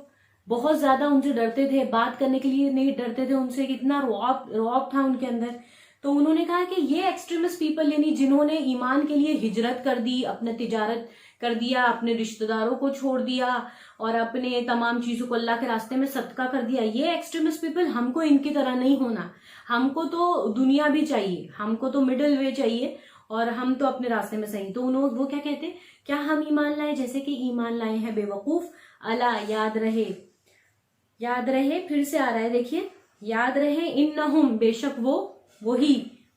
बहुत ज्यादा उनसे डरते थे, बात करने के लिए नहीं डरते थे उनसे, कितना रौब था उनके अंदर। तो उन्होंने कहा कि ये एक्सट्रीमिस्ट पीपल, यानी जिन्होंने ईमान के लिए हिजरत कर दी, अपने तिजारत कर दिया, अपने रिश्तेदारों को छोड़ दिया और अपने तमाम चीजों को अल्लाह के रास्ते में सदका कर दिया, ये एक्सट्रीमिस्ट पीपल, हमको इनकी तरह नहीं होना। हमको तो दुनिया भी चाहिए, हमको तो मिडिल वे चाहिए और हम तो अपने रास्ते में सही। तो उन्होंने वो क्या कहते, क्या हम ईमान लाए जैसे कि ईमान लाए हैं बेवकूफ। अला, याद रहे, याद रहे, फिर से आ रहा है देखिए, याद रहे, इन्नहुम, बेशक वो, वही,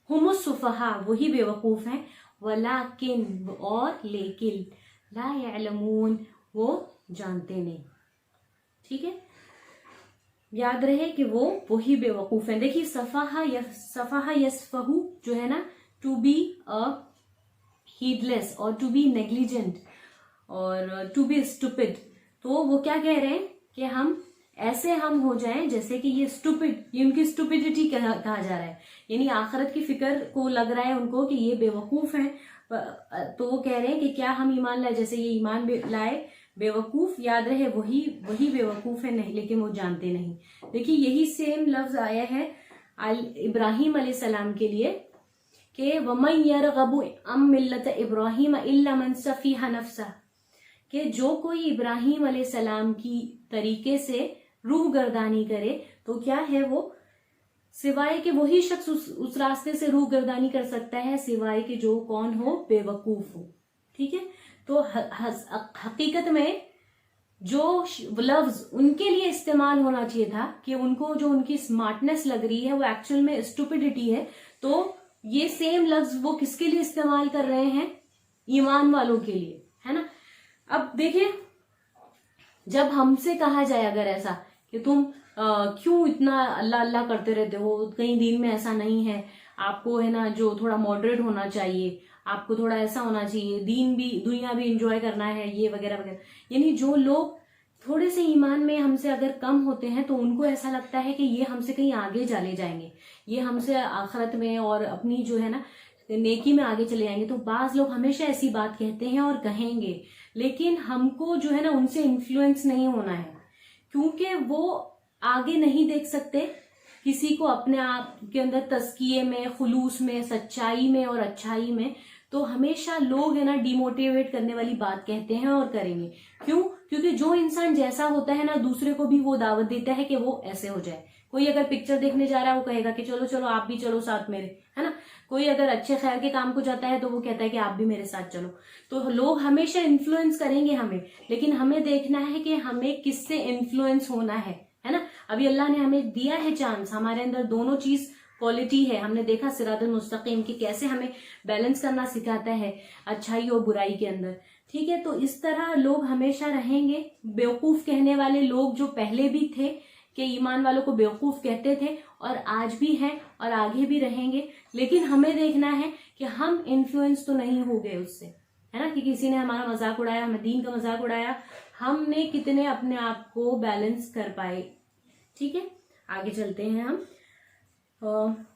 हुमुस सुफहा, वही बेवकूफ हैं, वलाकिन, और लेकिन, ला यअलमून, वो जानते नहीं। ठीक है, याद रहे कि वो वही बेवकूफ हैं। देखिए सफाहा यस्फहू जो है ना, टू बी अ हीडलेस और टू बी नेग्लिजेंट और टू बी स्टूपिड। तो वो क्या कह रहे हैं कि हम ऐसे हम हो जाएं जैसे कि ये स्टूपिड, ये उनकी स्टूपिडिटी कहा जा रहा है, यानी आखिरत की फिक्र को लग रहा है उनको कि ये बेवकूफ हैं। तो वो कह रहे हैं कि क्या हम ईमान लाए जैसे ये ईमान लाए बेवकूफ। याद रहे वही बेवकूफ है, नहीं, लेकिन वो जानते नहीं। देखिए यही सेम लफ्ज आया है इब्राहिम अलैहिस्सलाम के लिए कि वमन यरगबु अम मिल्लत इब्राहिम इल्ला मन सफीहा नफ्सा, कि जो कोई इब्राहिम अलैहिस्सलाम की तरीके से रूह गर्दानी करे तो क्या है वो, सिवाय कि वही शख्स उस रास्ते से रूह गर्दानी कर सकता है, सिवाय कि जो कौन हो, बेवकूफ हो। ठीक है, तो हकीकत में जो लफ्ज उनके लिए इस्तेमाल होना चाहिए था कि उनको जो उनकी स्मार्टनेस लग रही है वो एक्चुअल में स्टूपिडिटी है, तो ये सेम लफ्ज वो किसके लिए इस्तेमाल कर रहे हैं, ईमान वालों के लिए, है ना। अब देखिए, जब हमसे कहा जाए अगर ऐसा कि तुम क्यों इतना अल्लाह अल्लाह करते रहते हो, कहीं दीन में ऐसा नहीं है, आपको है ना जो थोड़ा मॉडरेट होना चाहिए, आपको थोड़ा ऐसा होना चाहिए, दीन भी दुनिया भी इंजॉय करना है, ये वगैरह वगैरह। यानी जो लोग थोड़े से ईमान में हमसे अगर कम होते हैं तो उनको ऐसा लगता है कि ये हमसे कहीं आगे चले जाएंगे, ये हमसे आखिरत में और अपनी जो है ना नेकी में आगे चले जाएंगे। तो बाज लोग हमेशा ऐसी बात कहते हैं और कहेंगे, लेकिन हमको जो है ना उनसे इन्फ्लुएंस नहीं होना है, क्योंकि वो आगे नहीं देख सकते किसी को अपने आप के अंदर तस्किए में, खुलूस में, सच्चाई में और अच्छाई में। तो हमेशा लोग है ना डिमोटिवेट करने वाली बात कहते हैं और करेंगे। क्यों? क्योंकि जो इंसान जैसा होता है ना, दूसरे को भी वो दावत देता है कि वो ऐसे हो जाए। कोई अगर पिक्चर देखने जा रहा है वो कहेगा कि चलो चलो आप भी चलो साथ मेरे, है ना। कोई अगर अच्छे खैर के काम को जाता है तो वो कहता है कि आप भी मेरे साथ चलो। तो लोग हमेशा इन्फ्लुएंस करेंगे हमें, लेकिन हमें देखना है कि हमें किससे इन्फ्लुएंस होना है ना। अभी अल्लाह ने हमें दिया है चांस, हमारे अंदर दोनों चीज क्वालिटी है। हमने देखा सिरातुल मुस्तकीम की कैसे हमें बैलेंस करना सिखाता है अच्छाई और बुराई के अंदर। ठीक है, तो इस तरह लोग हमेशा रहेंगे। बेवकूफ कहने वाले लोग जो पहले भी थे कि ईमान वालों को बेवकूफ कहते थे, और आज भी हैं और आगे भी रहेंगे। लेकिन हमें देखना है कि हम इन्फ्लुएंस तो नहीं हो गए उससे, है ना, कि किसी ने हमारा मजाक उड़ाया, हमें दीन का मजाक उड़ाया, हमने कितने अपने आप को बैलेंस कर पाए। ठीक है, आगे चलते हैं हम।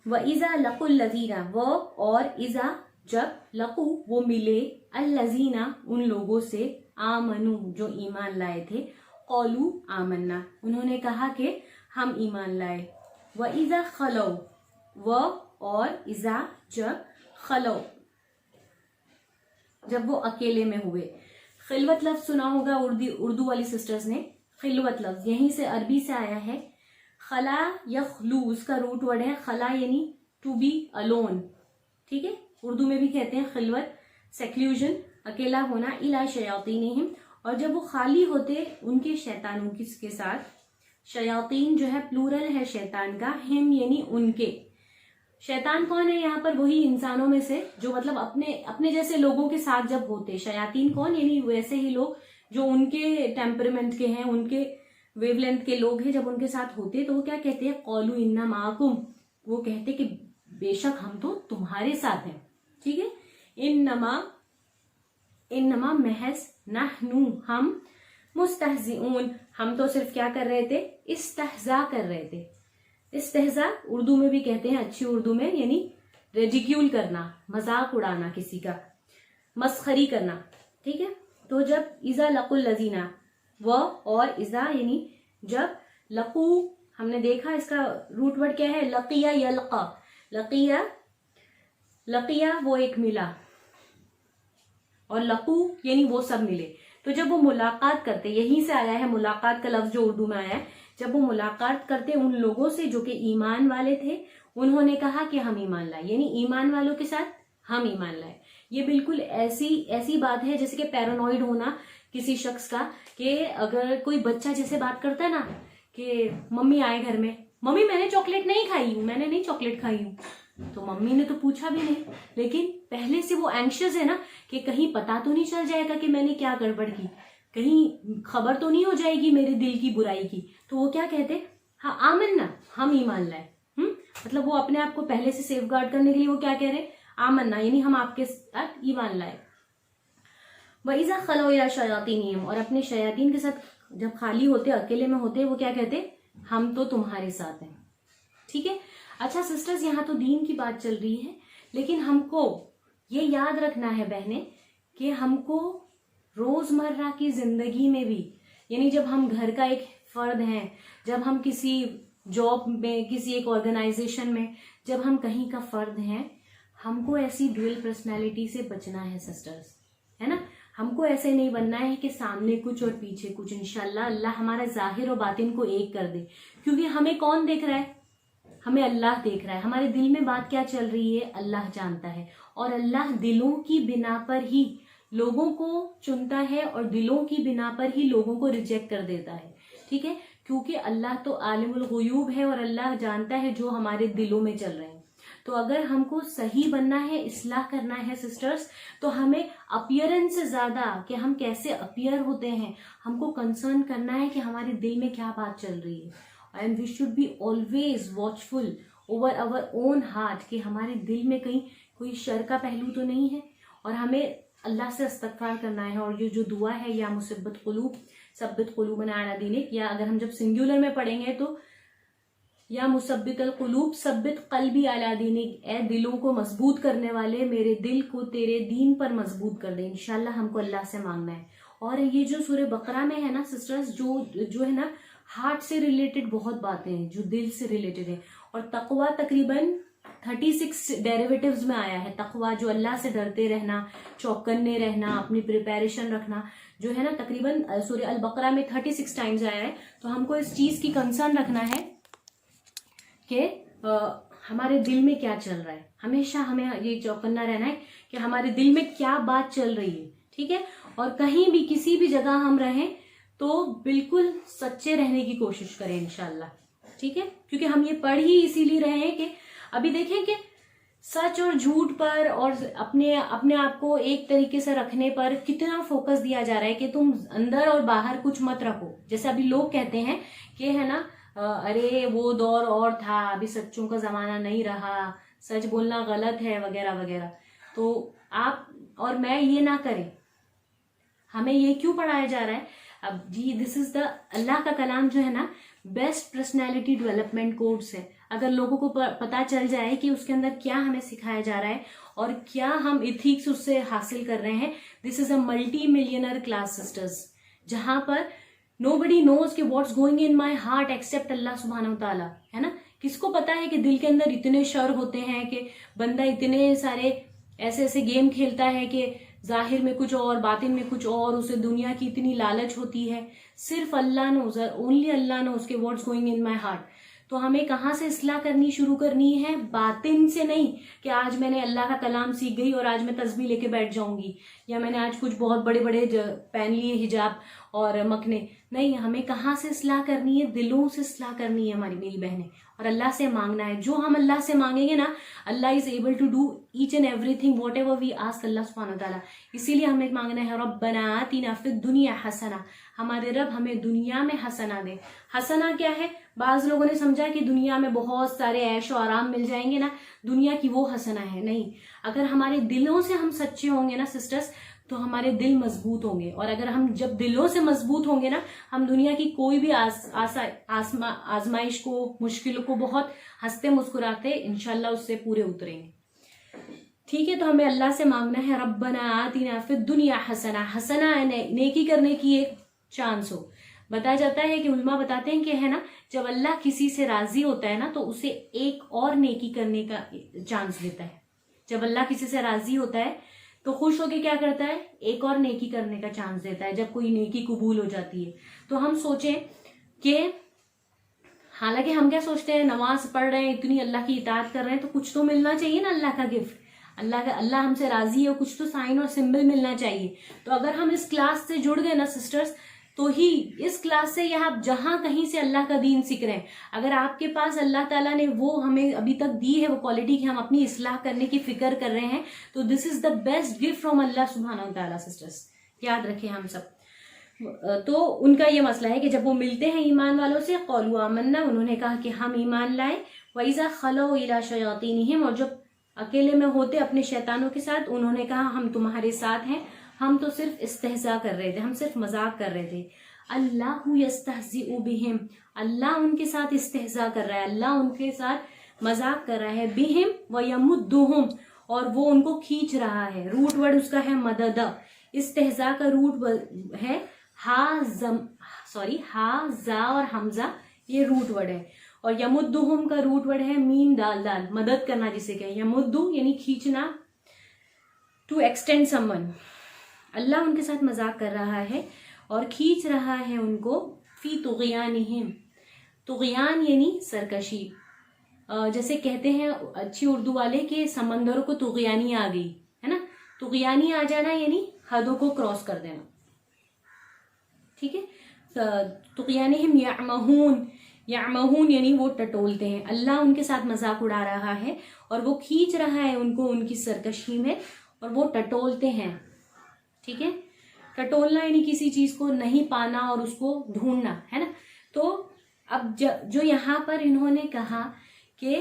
व इजा लकुल लजीना, व और इजा जब, लकू वो मिले, अल लजीना उन लोगों से, आमनु जो ईमान लाए थे, कौलू आमन्ना उन्होंने कहा कि हम ईमान लाए। व इजा खलो, व और इजा जब, खलो जब वो अकेले में हुए। खिलवत लफ्ज सुना होगा उर्दू वाली सिस्टर्स ने। खिलवत लफ्ज यहीं से अरबी से आया है। खला या खलू उसका रूट वर्ड है। खला यानी टू बी अलोन। ठीक है, उर्दू में भी कहते हैं खिलवत, सेक्लूजन, अकेला होना। इला शयातीनिहिम, और जब वो खाली होते उनके शैतानों के साथ। शयातीन जो है प्लूरल है शैतान का, हिम यानी उनके। शैतान कौन है यहाँ पर? वही इंसानों में से जो मतलब अपने अपने जैसे लोगों के साथ जब होते। शयातीन कौन? यानी वैसे ही लोग जो उनके टेम्परमेंट के हैं, उनके वेवलेंथ के लोग हैं, जब उनके साथ होते तो वो क्या कहते हैं? कौलू इन्ना माकुम, वो कहते कि बेशक हम तो तुम्हारे साथ हैं। ठीक है, इन्नमा महज नहनु, हम मुस्तहजिऊन, हम तो सिर्फ क्या कर रहे थे? इस्तहजा कर रहे थे। इस्तहजा उर्दू में भी कहते हैं, अच्छी उर्दू में, यानी रेडिक्यूल करना, मजाक उड़ाना, किसी का मस्खरी करना। ठीक है, तो जब इजा लकुल लजीना, व और इजा यानी जब, लकू हमने देखा इसका रूट वर्ड क्या है? लकिया यल्का, लकिया वो एक मिला, और लकू यानी वो सब मिले। तो जब वो मुलाकात करते, यहीं से आया है मुलाकात का लफ्ज जो उर्दू में आया है, जब वो मुलाकात करते उन लोगों से जो कि ईमान वाले थे, उन्होंने कहा कि हम ईमान लाए, यानी ईमान वालों के साथ हम ईमान लाए। ये बिल्कुल ऐसी बात है जैसे कि पैरानॉइड होना किसी शख्स का, कि अगर कोई बच्चा जैसे बात करता है ना कि मम्मी आए घर में, मम्मी मैंने चॉकलेट नहीं खाई हूं, मैंने नहीं चॉकलेट खाई हूं, तो मम्मी ने तो पूछा भी नहीं, लेकिन पहले से वो एंग्शियस है ना कि कहीं पता तो नहीं चल जाएगा कि मैंने क्या गड़बड़ की, कहीं खबर तो नहीं हो जाएगी मेरे दिल की बुराई की। तो वो क्या कहते? हाँ आमन्ना, हम ईमान लाए। मतलब वो अपने आप को पहले से सेफ गार्ड करने के लिए वो क्या कह रहे? आमन्ना, यानी हम आपके साथ ईमान लाए। वइज़ा खलो इला शयातीनिहिम, और अपने शयातीन के साथ जब खाली होते, अकेले में होते, वो क्या कहते? हम तो तुम्हारे साथ हैं। ठीक है, अच्छा सिस्टर्स, यहाँ तो दीन की बात चल रही है, लेकिन हमको ये याद रखना है बहनें कि हमको रोजमर्रा की जिंदगी में भी, यानी जब हम घर का एक फर्द हैं, जब हम किसी जॉब में, किसी एक ऑर्गेनाइजेशन में, जब हम कहीं का फर्द हैं, हमको ऐसी ड्यूअल पर्सनैलिटी से बचना है सिस्टर्स, है ना। हमको ऐसे नहीं बनना है कि सामने कुछ और पीछे कुछ। इंशाल्लाह अल्लाह हमारा जाहिर और बातिन को एक कर दे, क्योंकि हमें कौन देख रहा है? हमें अल्लाह देख रहा है। हमारे दिल में बात क्या चल रही है अल्लाह जानता है, और अल्लाह दिलों की बिना पर ही लोगों को चुनता है और दिलों की बिना पर ही लोगों को रिजेक्ट कर देता है। ठीक है, क्योंकि अल्लाह तो आलिमुल गुयूब है और अल्लाह जानता है जो हमारे दिलों में चल रहे हैं। तो अगर हमको सही बनना है, इस्लाह करना है सिस्टर्स, तो हमें अपीयरेंस से ज्यादा कि हम कैसे अपीयर होते हैं, हमको कंसर्न करना है कि हमारे दिल में क्या बात चल रही है। And we should be always watchful over our own heart, कि हमारे दिल में कहीं कोई शर का पहलू तो नहीं है। और हमें अल्लाह से इस्तग़फ़ार करना है। और ये जो दुआ है, या मुसब्बित क़ुलूब सब्बित क़ुलूबना अला दीनिक, या अगर हम जब सिंगुलर में पढ़ेंगे तो या मुसब्बितल क़ुलूब सब्बित क़ल्बी अला दीनिक, ए दिलों को मजबूत करने वाले मेरे दिल को तेरे दीन पर मजबूत कर दे। इंशाल्लाह हमको अल्लाह से मांगना है। और ये जो सूरह बकरा में है ना सिस्टर्स, जो है ना, हार्ट से रिलेटेड बहुत बातें हैं जो दिल से रिलेटेड है। और तकवा तकरीबन 36 डेरिवेटिव्स में आया है। तकवा जो अल्लाह से डरते रहना, चौकन्ने रहना, अपनी प्रिपरेशन रखना, जो है ना, तकरीबन सूरह अल बकरा में 36 टाइम्स आया है। तो हमको इस चीज की कंसर्न रखना है कि हमारे दिल में क्या चल रहा है। हमेशा हमें ये चौकन्ना रहना है कि हमारे दिल में क्या बात चल रही है। ठीक है, और कहीं भी किसी भी जगह हम रहें तो बिल्कुल सच्चे रहने की कोशिश करें इंशाल्लाह। ठीक है, क्योंकि हम ये पढ़ ही इसीलिए रहे हैं कि अभी देखें कि सच और झूठ पर और अपने आप को एक तरीके से रखने पर कितना फोकस दिया जा रहा है कि तुम अंदर और बाहर कुछ मत रखो। जैसे अभी लोग कहते हैं कि है ना, अरे वो दौर और था, अभी सच्चों का जमाना नहीं रहा, सच बोलना गलत है, वगैरह वगैरह। तो आप और मैं ये ना करें। हमें ये क्यों पढ़ाया जा रहा है? अब जी, दिस इज द अल्लाह का कलाम जो है ना, बेस्ट पर्सनैलिटी डेवलपमेंट कोर्स है। अगर लोगों को पता चल जाए कि उसके अंदर क्या हमें सिखाया जा रहा है और क्या हम इथिक्स उससे हासिल कर रहे हैं, this is a multi millionaire class sisters, जहां पर नोबडी नोज कि what's going in my heart except Allah सुब्हानहू व तआला, है ना। किसको पता है कि दिल के अंदर इतने शर होते हैं कि बंदा इतने सारे ऐसे ऐसे गेम खेलता है कि जाहिर में कुछ और, बातिन में कुछ और, उसे दुनिया की इतनी लालच होती है। सिर्फ अल्लाह नोज, ओनली अल्लाह नोज के what's going in my heart. तो हमें कहाँ से इस्लाह करनी शुरू करनी है? बातिन से नहीं कि आज मैंने अल्लाह का कलाम सीख गई और आज मैं तस्बीह लेके बैठ जाऊंगी, या मैंने आज कुछ बहुत बड़े बड़े पहन लिए हिजाब और मखने। नहीं, हमें कहाँ से इस्लाह करनी है? दिलों से इस्लाह करनी है हमारी मेरी बहनें, और अल्लाह से मांगना है। जो हम अल्लाह से मांगेंगे ना, Allah is able to do each and everything whatever we ask Allah सुब्हानहू व तआला। इसीलिए हमें मांगना है रब्बना आतिना फिद दुनिया हसना, हमारे रब हमें दुनिया में हसना दे। हसना क्या है? बाज लोगों ने समझा कि दुनिया में बहुत सारे ऐश और आराम मिल जाएंगे ना, दुनिया की वो हसना है। नहीं, अगर हमारे दिलों से हम सच्चे होंगे ना सिस्टर्स, तो हमारे दिल मजबूत होंगे, और अगर हम जब दिलों से मजबूत होंगे ना, हम दुनिया की कोई भी आजमाइश को, मुश्किलों को बहुत हंसते मुस्कुराते इंशाल्लाह उससे पूरे उतरेंगे। ठीक है, तो हमें अल्लाह से मांगना है रब्बना आतिना फिद दुनिया हसना, हसना नेकी करने की एक चांस हो। बताया जाता है कि उल्मा बताते हैं कि है ना, जब अल्लाह किसी से राजी होता है ना, तो उसे एक और नेकी करने का चांस देता है। जब अल्लाह किसी से राजी होता है तो खुश होके क्या करता है? एक और नेकी करने का चांस देता है। जब कोई नेकी कबूल हो जाती है तो हम सोचें कि हालांकि हम क्या सोचते हैं, नमाज पढ़ रहे हैं, इतनी अल्लाह की इताअत कर रहे हैं, तो कुछ तो मिलना चाहिए ना अल्लाह का गिफ्ट। अल्लाह हमसे राजी है, कुछ तो साइन और सिंबल मिलना चाहिए। तो अगर हम इस क्लास से जुड़ गए ना सिस्टर्स, तो ही इस क्लास से या आप जहां कहीं से अल्लाह का दीन सीख रहे हैं, अगर आपके पास अल्लाह ताला ने वो हमें अभी तक दी है वो क्वालिटी कि हम अपनी इस्लाह करने की फिक्र कर रहे हैं, तो this is the best gift from Allah सुब्हानहू व तआला सिस्टर्स। याद रखें हम सब। तो उनका ये मसला है कि जब वो मिलते हैं ईमान वालों से, क़ौलू आमन्ना, उन्होंने कहा कि हम ईमान लाए, वइज़ा खलौ इला शयातीनिहिम, और जब अकेले में होते अपने शैतानों के साथ, उन्होंने कहा हम तुम्हारे साथ हैं, हम तो सिर्फ इस्तेहजा कर रहे थे, हम सिर्फ मजाक कर रहे थे। अल्लाहु यस्तहज़िउ बिहिम, अल्लाह उनके साथ इस्तेहजा कर रहा है, अल्लाह उनके साथ मजाक कर रहा है। बिहिम व यमुद्दुहुम, और वो उनको खींच रहा है। रूट वर्ड उसका है मदद। इस्तेहजा का रूट है हा जा और हमजा, ये रूट वर्ड है। और यमुद्दुहुम का रूट वर्ड है मीम दाल दाल, मदद करना जिसे कहें। यमुद्दु यानी खींचना, टू एक्सटेंड समवन। अल्लाह उनके साथ मजाक कर रहा है और खींच रहा है उनको फी तुग़यानिहिम। तुग़यान यानी सरकशी। जैसे कहते हैं अच्छी उर्दू वाले कि समंदरों को तुग़यानी आ गई, है ना। तुग़यानी आ जाना यानी हदों को क्रॉस कर देना। ठीक है। तुग़यानिहिम यामहून, यामहून यानी वो टटोलते हैं। अल्लाह उनके साथ मजाक उड़ा रहा है और वो खींच रहा है उनको उनकी सरकशी में, और वो टटोलते हैं। ठीक है। टटोलना यानी किसी चीज को नहीं पाना और उसको ढूंढना, है ना। तो अब जो यहाँ पर इन्होंने कहा कि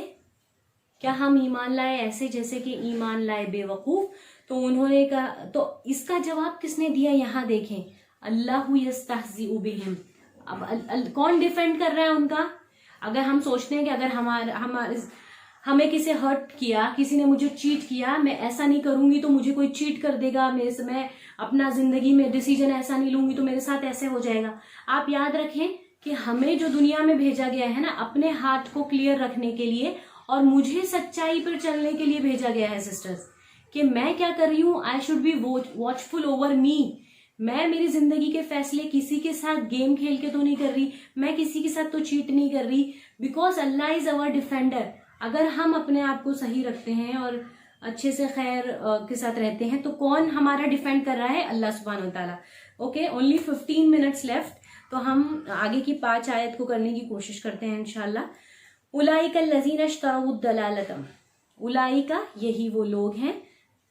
क्या हम ईमान लाए ऐसे जैसे कि ईमान लाए बेवकूफ, तो उन्होंने कहा, तो इसका जवाब किसने दिया यहाँ देखें, अल्लाहु यस्तहज़िउ बिहिम। अब कौन डिफेंड कर रहा है उनका? अगर हम सोचते हैं कि अगर हमें किसी हर्ट किया, किसी ने मुझे चीट किया, मैं ऐसा नहीं करूंगी तो मुझे कोई चीट कर देगा, मैं अपना जिंदगी में डिसीजन ऐसा नहीं लूंगी तो मेरे साथ ऐसे हो जाएगा। आप याद रखें कि हमें जो दुनिया में भेजा गया है ना, अपने हाथ को क्लियर रखने के लिए और मुझे सच्चाई पर चलने के लिए भेजा गया है सिस्टर्स, कि मैं क्या कर रही हूँ, I should be watchful over me. मैं मेरी जिंदगी के फैसले किसी के साथ गेम खेल के तो नहीं कर रही, मैं किसी के साथ तो चीट नहीं कर रही, because Allah is our defender. अगर हम अपने आप को सही रखते हैं और अच्छे से खैर के साथ रहते हैं, तो कौन हमारा डिफेंड कर रहा है? अल्लाह सुब्हानहू व तआला। ओके, ओनली 15 मिनट्स लेफ्ट, तो हम आगे की 5 आयत को करने की कोशिश करते हैं इंशाल्लाह। उलाइका अल्लज़ीना इश्तरऊ दलालतम, उलाइका यही वो लोग हैं,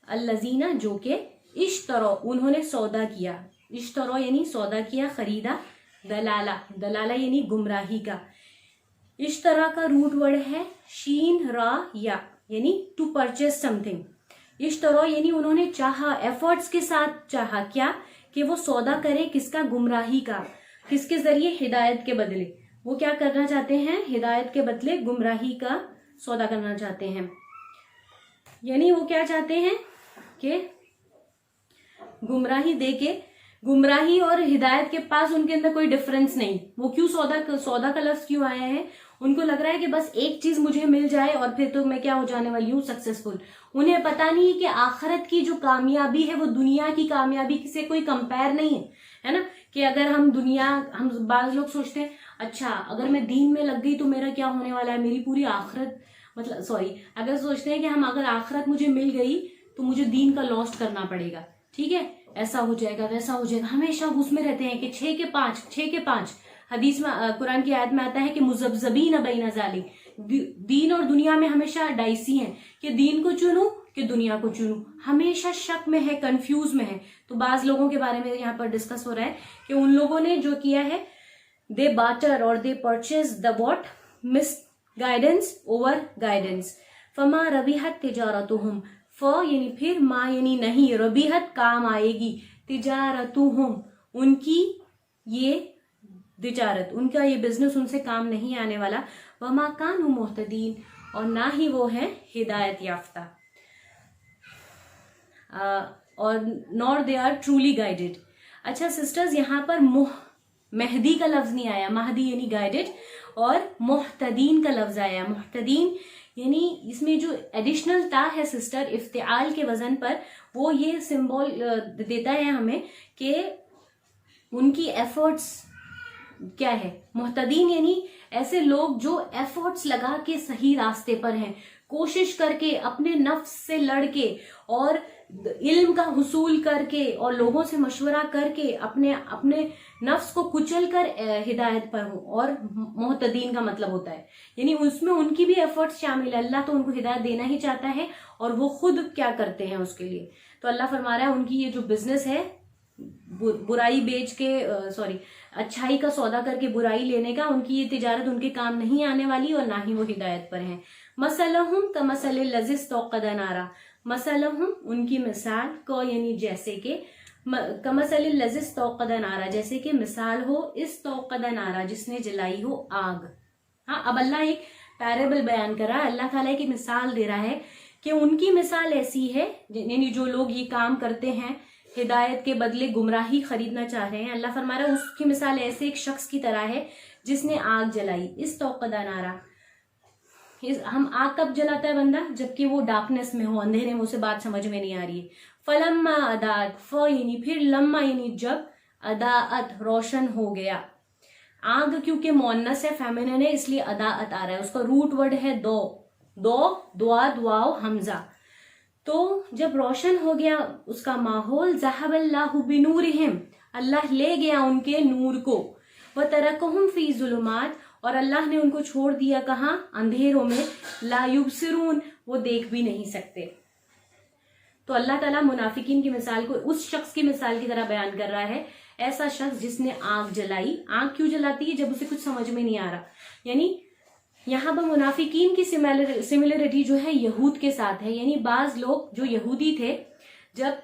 अल्लज़ीना जो के, इश्तरौ उन्होंने सौदा किया, इश्तरौ यानी सौदा किया, खरीदा, दलाला दलाला यानी गुमराही का। इश्तरा का रूट वर्ड है शीन रा या, यानी टू परचेज समथिंग। इश्तरा यानी उन्होंने चाहा, एफर्ट्स के साथ चाहा क्या, कि वो सौदा करे किसका? गुमराही का। किसके जरिए? हिदायत के बदले। वो क्या करना चाहते हैं? हिदायत के बदले गुमराही का सौदा करना चाहते हैं। यानी वो क्या चाहते हैं कि गुमराही देके, गुमराही और हिदायत के पास उनके अंदर कोई डिफरेंस नहीं। वो क्यों सौदा का लफ्ज क्यों आया है? उनको लग रहा है कि बस एक चीज मुझे मिल जाए और फिर तो मैं क्या हो जाने वाली हूँ, सक्सेसफुल। उन्हें पता नहीं है कि आखिरत की जो कामयाबी है वो दुनिया की कामयाबी से कोई कंपेयर नहीं है ना। कि अगर हम बाज लोग सोचते हैं अच्छा अगर मैं दीन में लग गई तो मेरा क्या होने वाला है, मेरी पूरी आखिरत, अगर सोचते हैं कि अगर आखिरत मुझे मिल गई तो मुझे दीन का लॉस्ट करना पड़ेगा। ठीक है, ऐसा हो जाएगा वैसा हो जाएगा, हमेशा उसमें रहते हैं कि 6 के 5 हदीस में कुरान की आयत में आता है कि मुज़ब्ज़बीन बैन ज़ालिक, दीन और दुनिया में हमेशा डाइसी हैं कि दीन को चुनूं कि दुनिया को चुनूं, हमेशा शक में है, कंफ्यूज में है। तो बाज लोगों के बारे में यहाँ पर डिस्कस हो रहा है कि उन लोगों ने जो किया है, दे बाटर और they purchase the what misguidance over guidance. फमा रबीहत तिजारतुहुम, फ यानी फिर, मा यानी नहीं, रबीहत काम आएगी, तिजारतुहुम उनकी ये तिजारत, उनका ये बिजनेस उनसे काम नहीं आने वाला। वमा कानु मुहतदीन, और ना ही वो है हिदायत याफ्ता, और nor they are truly guided. अच्छा सिस्टर्स, यहाँ पर मेहदी का लफ्ज नहीं आया, महदी यानी गाइडेड, और मुहतदीन का लफ्ज आया। मुहतदीन यानी इसमें जो एडिशनल ता है सिस्टर इफ्तिआल के वजन पर, वो ये सिंबल देता है हमें कि उनकी एफर्ट्स क्या है। मुहतदीन यानी ऐसे लोग जो एफर्ट्स लगा के सही रास्ते पर हैं, कोशिश करके, अपने नफ्स से लड़के और इल्म का हुसूल करके और लोगों से मशवरा करके अपने अपने नफ्स को कुचल कर हिदायत पर हो। और मुहतदीन का मतलब होता है यानी उसमें उनकी भी एफर्ट्स शामिल है। अल्लाह तो उनको हिदायत देना ही चाहता है और वो खुद क्या करते हैं उसके लिए। तो अल्लाह फरमा रहा है उनकी ये जो बिजनेस है, बुराई बेच के सॉरी अच्छाई का सौदा करके बुराई लेने का, उनकी ये तिजारत उनके काम नहीं आने वाली और ना ही वो हिदायत पर हैं। मसलहुम कमसल लजिज तौक़द नारा, मसलहुम उनकी मिसाल, क यानी जैसे के, कमसल लजिज तौक़द नारा जैसे कि मिसाल हो इस तौक़द नारा जिसने जलाई हो आग। हाँ, अब अल्लाह एक पैरेबल बयान कर रहा है, अल्लाह ताला की मिसाल दे रहा है कि उनकी मिसाल ऐसी है, यानी जो लोग ये काम करते हैं हिदायत के बदले गुमराही खरीदना चाह रहे हैं, अल्लाह फरमा रहा है उसकी मिसाल ऐसे एक शख्स की तरह है जिसने आग जलाई। इस तौक़द नारा, हम आग कब जलाता है बंदा, जबकि वो डार्कनेस में हो, अंधेरे में, उसे बात समझ में नहीं आ रही है। फलम्मा अदात, फ यानी फिर, लम्मा यानी जब, अदाअत रोशन हो गया। आग क्योंकि मोन्नस है, फेमिनिन है, इसलिए अदाअत आ रहा है। उसका रूट वर्ड है दो, दुआ दुआओ हमजा। तो जब रोशन हो गया उसका माहौल, ज़हबल्लाहु बिनूरिहिम, अल्लाह ले गया उनके नूर को, व तरकहुम फी ज़ुलुमात, और अल्लाह ने उनको छोड़ दिया कहाँ, अंधेरों में, ला युबसिरून, वो देख भी नहीं सकते। तो अल्लाह ताला मुनाफिकीन की मिसाल को उस शख्स की मिसाल की तरह बयान कर रहा है, ऐसा शख्स जिसने आग जलाई। आग क्यों जलाती है, जब उसे कुछ समझ में नहीं आ रहा। यानी यहाँ पर मुनाफिकीन की सिमिलरिटी जो है यहूद के साथ है। यानी बाज लोग जो यहूदी थे, जब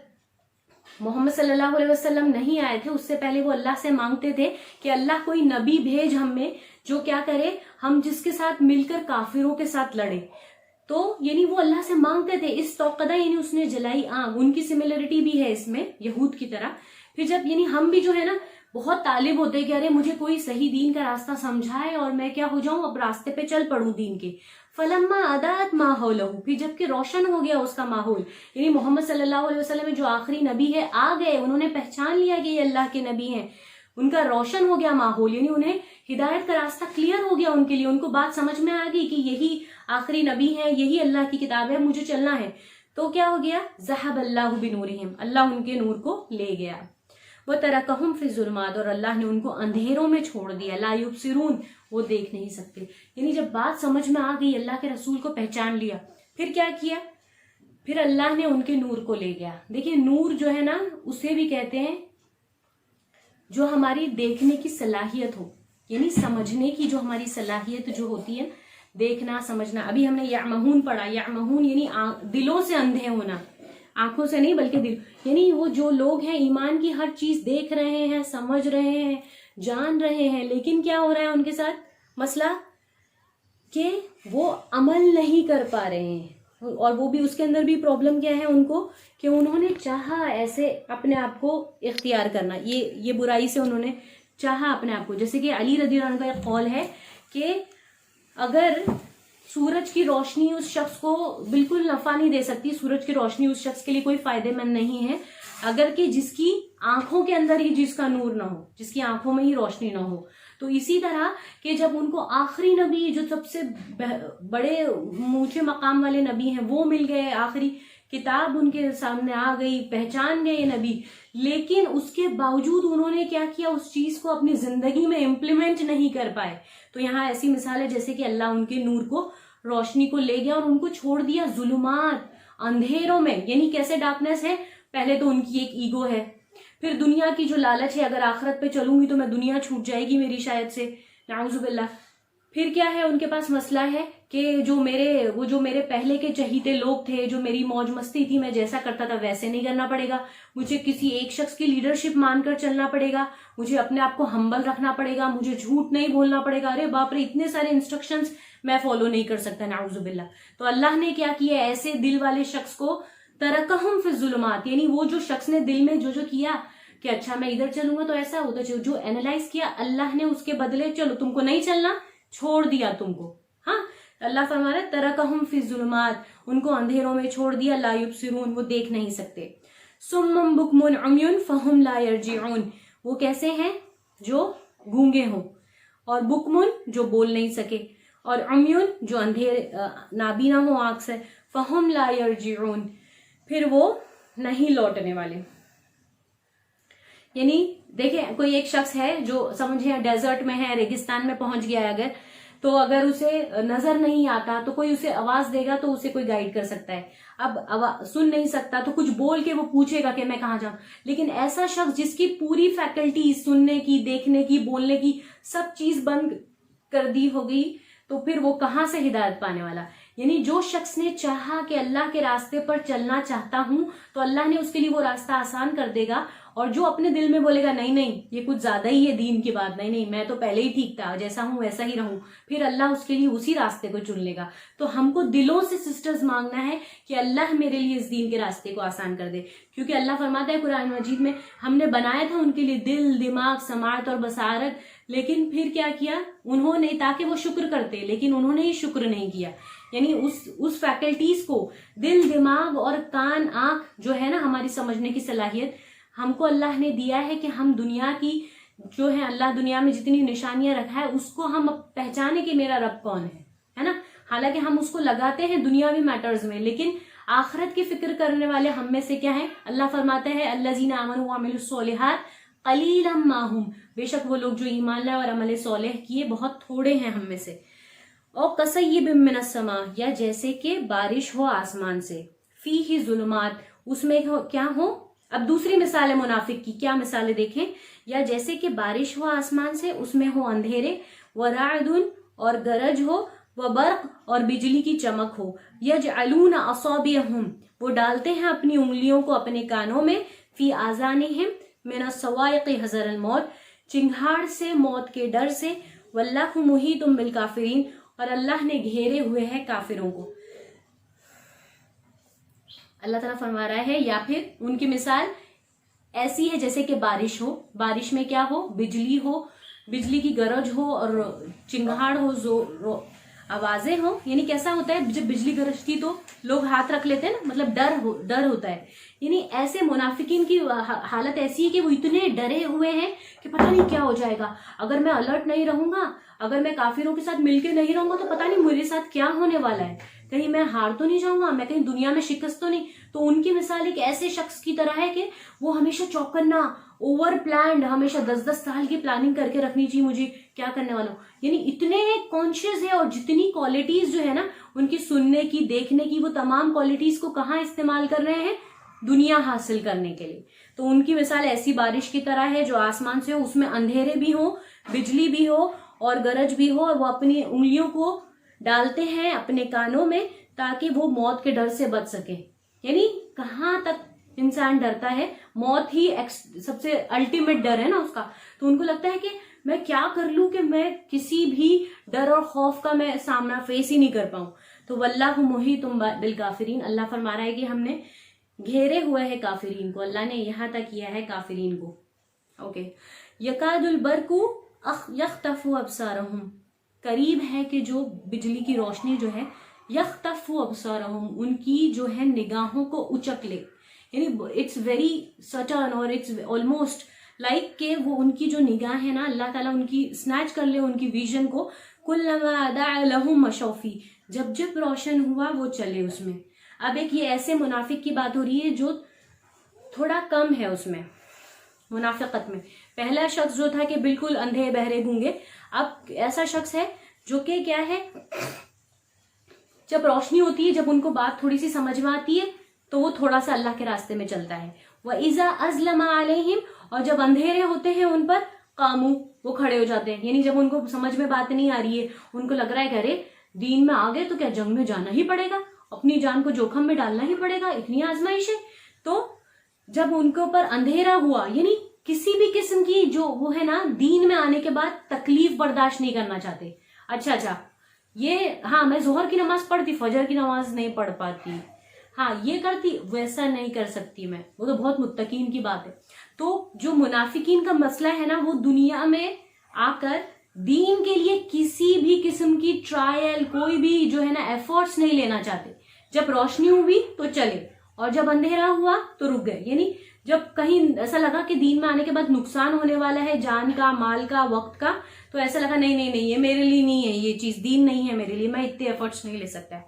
मोहम्मद सल्लल्लाहु अलैहि वसल्लम नहीं आए थे उससे पहले वो अल्लाह से मांगते थे कि अल्लाह कोई नबी भेज हम में जो क्या करे, हम जिसके साथ मिलकर काफिरों के साथ लड़े। तो यानी वो अल्लाह से मांगते थे। इस तौक़दा यानी उसने जलाई आग, उनकी सिमिलरिटी भी है इसमें यहूद की तरह। फिर जब यानी हम भी जो है ना बहुत तालिब होते हैं कि अरे मुझे कोई सही दीन का रास्ता समझाए और मैं क्या हो जाऊं, अब रास्ते पे चल पड़ूं दीन के। फलम्मा अदात माहौलहु, फिर जबकि रोशन हो गया उसका माहौल, यानी मोहम्मद सल्लल्लाहु अलैहि वसल्लम में जो आखिरी नबी है आ गए, उन्होंने पहचान लिया कि ये अल्लाह के नबी हैं, उनका रोशन हो गया माहौल, यानी उन्हें हिदायत का रास्ता क्लियर हो गया उनके लिए, उनको बात समझ में आ गई कि यही आखिरी नबी है, यही अल्लाह की किताब है, मुझे चलना है। तो क्या हो गया, ज़हबल्लाहु बिनूरिहिम, अल्लाह उनके नूर को ले गया। वो तरकहुम फी ज़ुल्मात, और अल्लाह ने उनको अंधेरों में छोड़ दिया, ला युबसिरून, वो देख नहीं सकते। यानी जब बात समझ में आ गई, अल्लाह के रसूल को पहचान लिया, फिर क्या किया, फिर अल्लाह ने उनके नूर को ले गया। देखिए नूर जो है ना, उसे भी कहते हैं जो हमारी देखने की सलाहियत हो, यानी समझने की जो हमारी सलाहियत जो होती है, देखना समझना। अभी हमने यामहून पढ़ा, यामहून यानी दिलों से अंधे होना, आंखों से नहीं बल्कि दिल, यानी वो जो लोग हैं ईमान की हर चीज देख रहे हैं, समझ रहे हैं, जान रहे हैं, लेकिन क्या हो रहा है उनके साथ मसला कि वो अमल नहीं कर पा रहे हैं। और वो भी उसके अंदर भी प्रॉब्लम क्या है उनको, कि उन्होंने चाहा ऐसे अपने आप को इख्तियार करना, ये बुराई से उन्होंने चाहा अपने आप को। जैसे कि अली रज़ियल्लाहु अन्हु का एक कौल है कि अगर सूरज की रोशनी उस शख्स को बिल्कुल नफा नहीं दे सकती, सूरज की रोशनी उस शख्स के लिए कोई फायदेमंद नहीं है, अगर कि जिसकी आंखों के अंदर ही जिसका नूर ना हो, जिसकी आंखों में ही रोशनी ना हो। तो इसी तरह कि जब उनको आखिरी नबी जो सबसे बड़े ऊंचे मकाम वाले नबी हैं वो मिल गए, आखिरी किताब उनके सामने आ गई, पहचान गए नबी, लेकिन उसके बावजूद उन्होंने क्या किया, उस चीज को अपनी जिंदगी में इम्प्लीमेंट नहीं कर पाए। तो यहाँ ऐसी मिसाल है जैसे कि अल्लाह उनके नूर को, रोशनी को ले गया और उनको छोड़ दिया जुलुमात, अंधेरों में। यानी कैसे डार्कनेस है, पहले तो उनकी एक ईगो है, फिर दुनिया की जो लालच है, अगर आखिरत पे चलूंगी तो मैं दुनिया छूट जाएगी मेरी शायद से, नाउजुबिल्लाह। फिर क्या है, उनके पास मसला है कि जो मेरे पहले के चहीते लोग थे, जो मेरी मौज मस्ती थी, मैं जैसा करता था वैसे नहीं करना पड़ेगा, मुझे किसी एक शख्स की लीडरशिप मानकर चलना पड़ेगा, मुझे अपने आप को हम्बल रखना पड़ेगा, मुझे झूठ नहीं बोलना पड़ेगा। अरे बाप रे, इतने सारे इंस्ट्रक्शंस मैं फॉलो नहीं कर सकता, नाउजुबिल्लाह। तो अल्लाह ने क्या किया, ऐसे दिल वाले शख्स को तरकहुम फी ज़ुलुमात, यानी वो जो शख्स ने दिल में जो जो किया कि अच्छा मैं इधर चलूंगा तो ऐसा होता, जो एनालाइज किया, अल्लाह ने उसके बदले चलो तुमको नहीं चलना, छोड़ दिया तुमको। हाँ, अल्लाह फरमा रहा है तरकहुम फी ज़ुलुमात, उनको अंधेरों में छोड़ दिया, ला युबसिरून, वो देख नहीं सकते। सुम्मुम बुकमुन उम्युन फहुम ला यरजिऊन, वो कैसे हैं, जो गूंगे हों, और बुकमुन जो बोल नहीं सके, और उम्युन जो अंधेरे नाबीना हो आंख से, फहुम ला यरजिऊन, फिर वो नहीं लौटने वाले। यानी देखिए, कोई एक शख्स है जो समझे डेजर्ट में है, रेगिस्तान में पहुंच गया है अगर, तो अगर उसे नजर नहीं आता तो कोई उसे आवाज देगा तो उसे कोई गाइड कर सकता है। अब सुन नहीं सकता तो कुछ बोल के वो पूछेगा कि मैं कहाँ जाऊं। लेकिन ऐसा शख्स जिसकी पूरी फैकल्टी सुनने की, देखने की, बोलने की, सब चीज बंद कर दी हो गई, तो फिर वो कहाँ से हिदायत पाने वाला। यानी जो शख्स ने चाहा कि अल्लाह के रास्ते पर चलना चाहता हूं, तो अल्लाह ने उसके लिए वो रास्ता आसान कर देगा। और जो अपने दिल में बोलेगा नहीं नहीं ये कुछ ज्यादा ही है दीन की बात, नहीं नहीं मैं तो पहले ही ठीक था, जैसा हूं वैसा ही रहूं, फिर अल्लाह उसके लिए उसी रास्ते को चुन लेगा। तो हमको दिलों से सिस्टर्स मांगना है कि अल्लाह मेरे लिए इस दीन के रास्ते को आसान कर दे, क्योंकि अल्लाह फरमाता है कुरान मजीद में, हमने बनाया था उनके लिए दिल, दिमाग, समाअत और बसारत, लेकिन फिर क्या किया उन्होंने, ताकि वो शुक्र करते, लेकिन उन्होंने ही शुक्र नहीं किया। यानी उस फैकल्टीज को, दिल, दिमाग और कान, आंख जो है ना हमारी समझने की सलाहियत, हमको अल्लाह ने दिया है कि हम दुनिया की जो है, अल्लाह दुनिया में जितनी निशानियां रखा है उसको हम पहचाने कि मेरा रब कौन है ना। हालांकि हम उसको लगाते हैं दुनियावी मैटर्स में, लेकिन आखिरत की फिक्र करने वाले हम में से क्या है, अल्लाह फरमाते हैं अल्लज़ीना आमनू व अमिलुस सोलिहात क़लीलन मा हुम, बेशक वो लोग जो ईमान लाए और अमल सोलेह किए बहुत थोड़े हैं हम में से। और कसय्यिबिम मिनस समा, या जैसे कि बारिश हो आसमान से, फीही ज़ुलुमात, उसमें क्या हो। अब दूसरी मिसाल है मुनाफिक की, क्या मिसालें देखें, या जैसे कि बारिश हो आसमान से, उसमें हो अंधेरे, व राअदुन और गरज हो, व बर्क और बिजली की चमक हो, यजअलून असाबिअहुम, वो डालते हैं अपनी उंगलियों को अपने कानों में, फी आज़ानिहिम मिनस सवाइक़ि हज़रल मौत, चिंगाड़ से, मौत के डर से, वल्लाहु मुहीतुम बिल काफिरीन, और अल्लाह ने घेरे हुए हैं काफिरों को। अल्लाह ताला फरमा रहा है, या फिर उनकी मिसाल ऐसी है जैसे कि बारिश हो, बारिश में क्या हो, बिजली हो, बिजली की गरज हो और चिंगाड़ हो, आवाजें हो। यानी कैसा होता है, जब बिजली गरजती तो लोग हाथ रख लेते हैं ना, मतलब डर होता है। यानी ऐसे मुनाफिकीन की हालत ऐसी है कि वो इतने डरे हुए हैं कि पता नहीं क्या हो जाएगा, अगर मैं अलर्ट नहीं रहूंगा, अगर मैं काफिरों के साथ मिलके नहीं रहूंगा तो पता नहीं मेरे साथ क्या होने वाला है, कहीं मैं हार तो नहीं जाऊंगा, मैं कहीं दुनिया में शिकस्त तो नहीं। तो उनकी मिसाल एक ऐसे शख्स की तरह है कि वो हमेशा चौकन्ना, ओवर प्लान्ड, हमेशा 10-10 साल की प्लानिंग करके रखनी चाहिए, मुझे क्या करने वाला हूँ। यानी इतने कॉन्शियस है, और जितनी क्वालिटीज जो है ना उनकी, सुनने की, देखने की, वो तमाम क्वालिटीज को कहाँ इस्तेमाल कर रहे हैं, दुनिया हासिल करने के लिए। तो उनकी मिसाल ऐसी बारिश की तरह है जो आसमान से हो, उसमें अंधेरे भी हो, बिजली भी हो और गरज भी हो, और वो अपनी उंगलियों को डालते हैं अपने कानों में ताकि वो मौत के डर से बच सके। यानी कहाँ तक इंसान डरता है, मौत ही सबसे अल्टीमेट डर है ना उसका। तो उनको लगता है कि मैं क्या कर लूं कि मैं किसी भी डर और खौफ का मैं सामना फेस ही नहीं कर पाऊं। तो वल्लाहु मुहीतुम बिल काफिरीन, अल्लाह फरमा रहा है कि हमने घेरे हुए है काफिरीन को, अल्लाह ने यहाँ तक किया है काफिरीन को। ओके, यकादुल बरकु यख्तफु अबसारहुम, करीब है कि जो बिजली की रोशनी जो है, यख्तफु अबसारहुम, उनकी जो है निगाहों को उचक ले। यानी इट्स वेरी सर्टन और इट्स ऑलमोस्ट लाइक के वो उनकी जो निगाह है ना, अल्लाह ताला उनकी स्नैच कर ले उनकी विजन को। कुल्लमा अदा लहुम मशौफी, जब जब रोशन हुआ वो चले उसमें। अब एक ये ऐसे मुनाफिक की बात हो रही है जो थोड़ा कम है उसमें मुनाफिकत में। पहला शख्स जो था कि बिल्कुल अंधे बहरे गूंगे, अब ऐसा शख्स है जो कि क्या है, जब रोशनी होती है, जब उनको बात थोड़ी सी समझ में आती है तो वो थोड़ा सा अल्लाह के रास्ते में चलता है। व इज़ा अज़लमा अलैहिम, और जब अंधेरे होते हैं उन पर, कामू, वो खड़े हो जाते हैं। यानी जब उनको समझ में बात नहीं आ रही है, उनको लग रहा है कि अरे दीन में आ गए तो क्या जंग में जाना ही पड़ेगा, अपनी जान को जोखम में डालना ही पड़ेगा, इतनी आजमाइश है। तो जब उनके ऊपर अंधेरा हुआ, यानी किसी भी किस्म की जो वो है ना, दीन में आने के बाद तकलीफ बर्दाश्त नहीं करना चाहते। अच्छा ये, हाँ मैं जोहर की नमाज पढ़ती, फजर की नमाज नहीं पढ़ पाती, हाँ ये करती, वैसा नहीं कर सकती मैं, वो तो बहुत मुत्तकीन की बात है। तो जो मुनाफिकीन का मसला है ना, वो दुनिया में आकर दीन के लिए किसी भी किस्म की ट्रायल, कोई भी जो है ना एफर्ट्स नहीं लेना चाहते। जब रोशनी हुई तो चले, और जब अंधेरा हुआ तो रुक गए। यानी जब कहीं ऐसा लगा कि दीन में आने के बाद नुकसान होने वाला है, जान का, माल का, वक्त का, तो ऐसा लगा नहीं नहीं नहीं, ये मेरे लिए नहीं है, ये चीज दीन नहीं है मेरे लिए, मैं इतने एफर्ट्स नहीं ले सकता।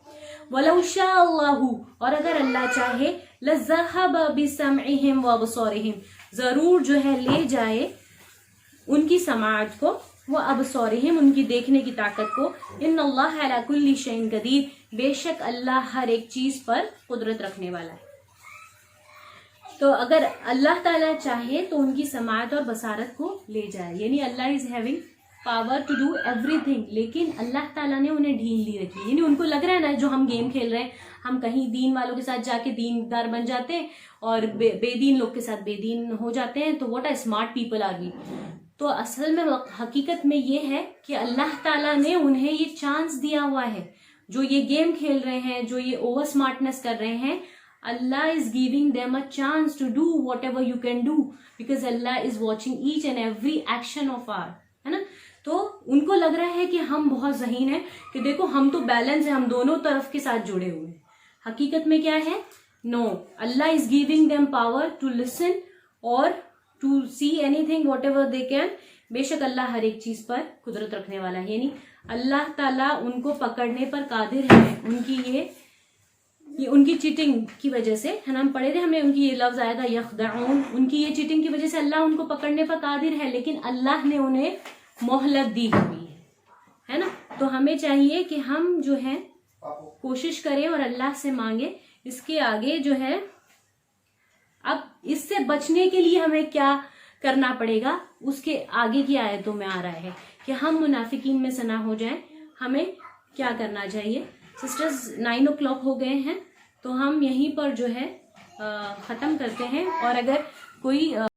वलौ शाअल्लाहु, और अगर अल्लाह चाहे, लज़हब बिसमइहिम व अबसारिहिम, जरूर जो है ले जाए उनकी समाअत को, वो अबसारिहिम, उनकी देखने की ताकत को। इन्नल्लाह अला कुल्ली शैइन कदीर, बेशक अल्लाह हर एक चीज पर कुदरत रखने वाला है। तो अगर अल्लाह ताला चाहे तो उनकी समाअत और बसारत को ले जाए, यानी Allah is having power to do everything, लेकिन अल्लाह ताला ने उन्हें ढील दी रखी है। यानी उनको लग रहा है ना, जो हम गेम खेल रहे हैं, हम कहीं दीन वालों के साथ जाके दीनदार बन जाते हैं और बेदीन लोग के साथ बेदीन हो जाते हैं, तो what a smart people are we. तो असल में हकीकत में ये है कि अल्लाह ताला ने उन्हें ये चांस दिया हुआ है। जो ये गेम खेल रहे हैं, जो ये ओवर स्मार्टनेस कर रहे हैं, Allah is giving them a chance to do whatever you can do, because Allah is watching each and every action of our, है ना। तो उनको लग रहा है कि हम बहुत ज़हीन हैं, कि देखो हम तो बैलेंस है, हम दोनों तरफ के साथ जुड़े हुए हैं। हकीकत में क्या है, no, Allah is giving them power to listen और to see anything whatever they can. बेशक अल्लाह हर एक चीज पर कुदरत रखने वाला है, यानी अल्लाह ताला उनको पकड़ने पर कादिर है। उनकी ये उनकी चीटिंग की वजह से, है ना, हम पढ़े थे, हमें उनकी ये लफ्ज आया था यखदऊन, उनकी ये चीटिंग की वजह से अल्लाह उनको पकड़ने पर कादिर है, लेकिन अल्लाह ने उन्हें मोहलत दी हुई है ना। तो हमें चाहिए कि हम जो है कोशिश करें और अल्लाह से मांगे। इसके आगे जो है, अब इससे बचने के लिए हमें क्या करना पड़ेगा, उसके आगे की आयतों में आ रहा है कि हम मुनाफिकीन में से ना हो जाएं। हमें क्या करना चाहिए। सिस्टर्स 9 o'clock हो गए हैं, तो हम यहीं पर जो है ख़त्म करते हैं। और अगर कोई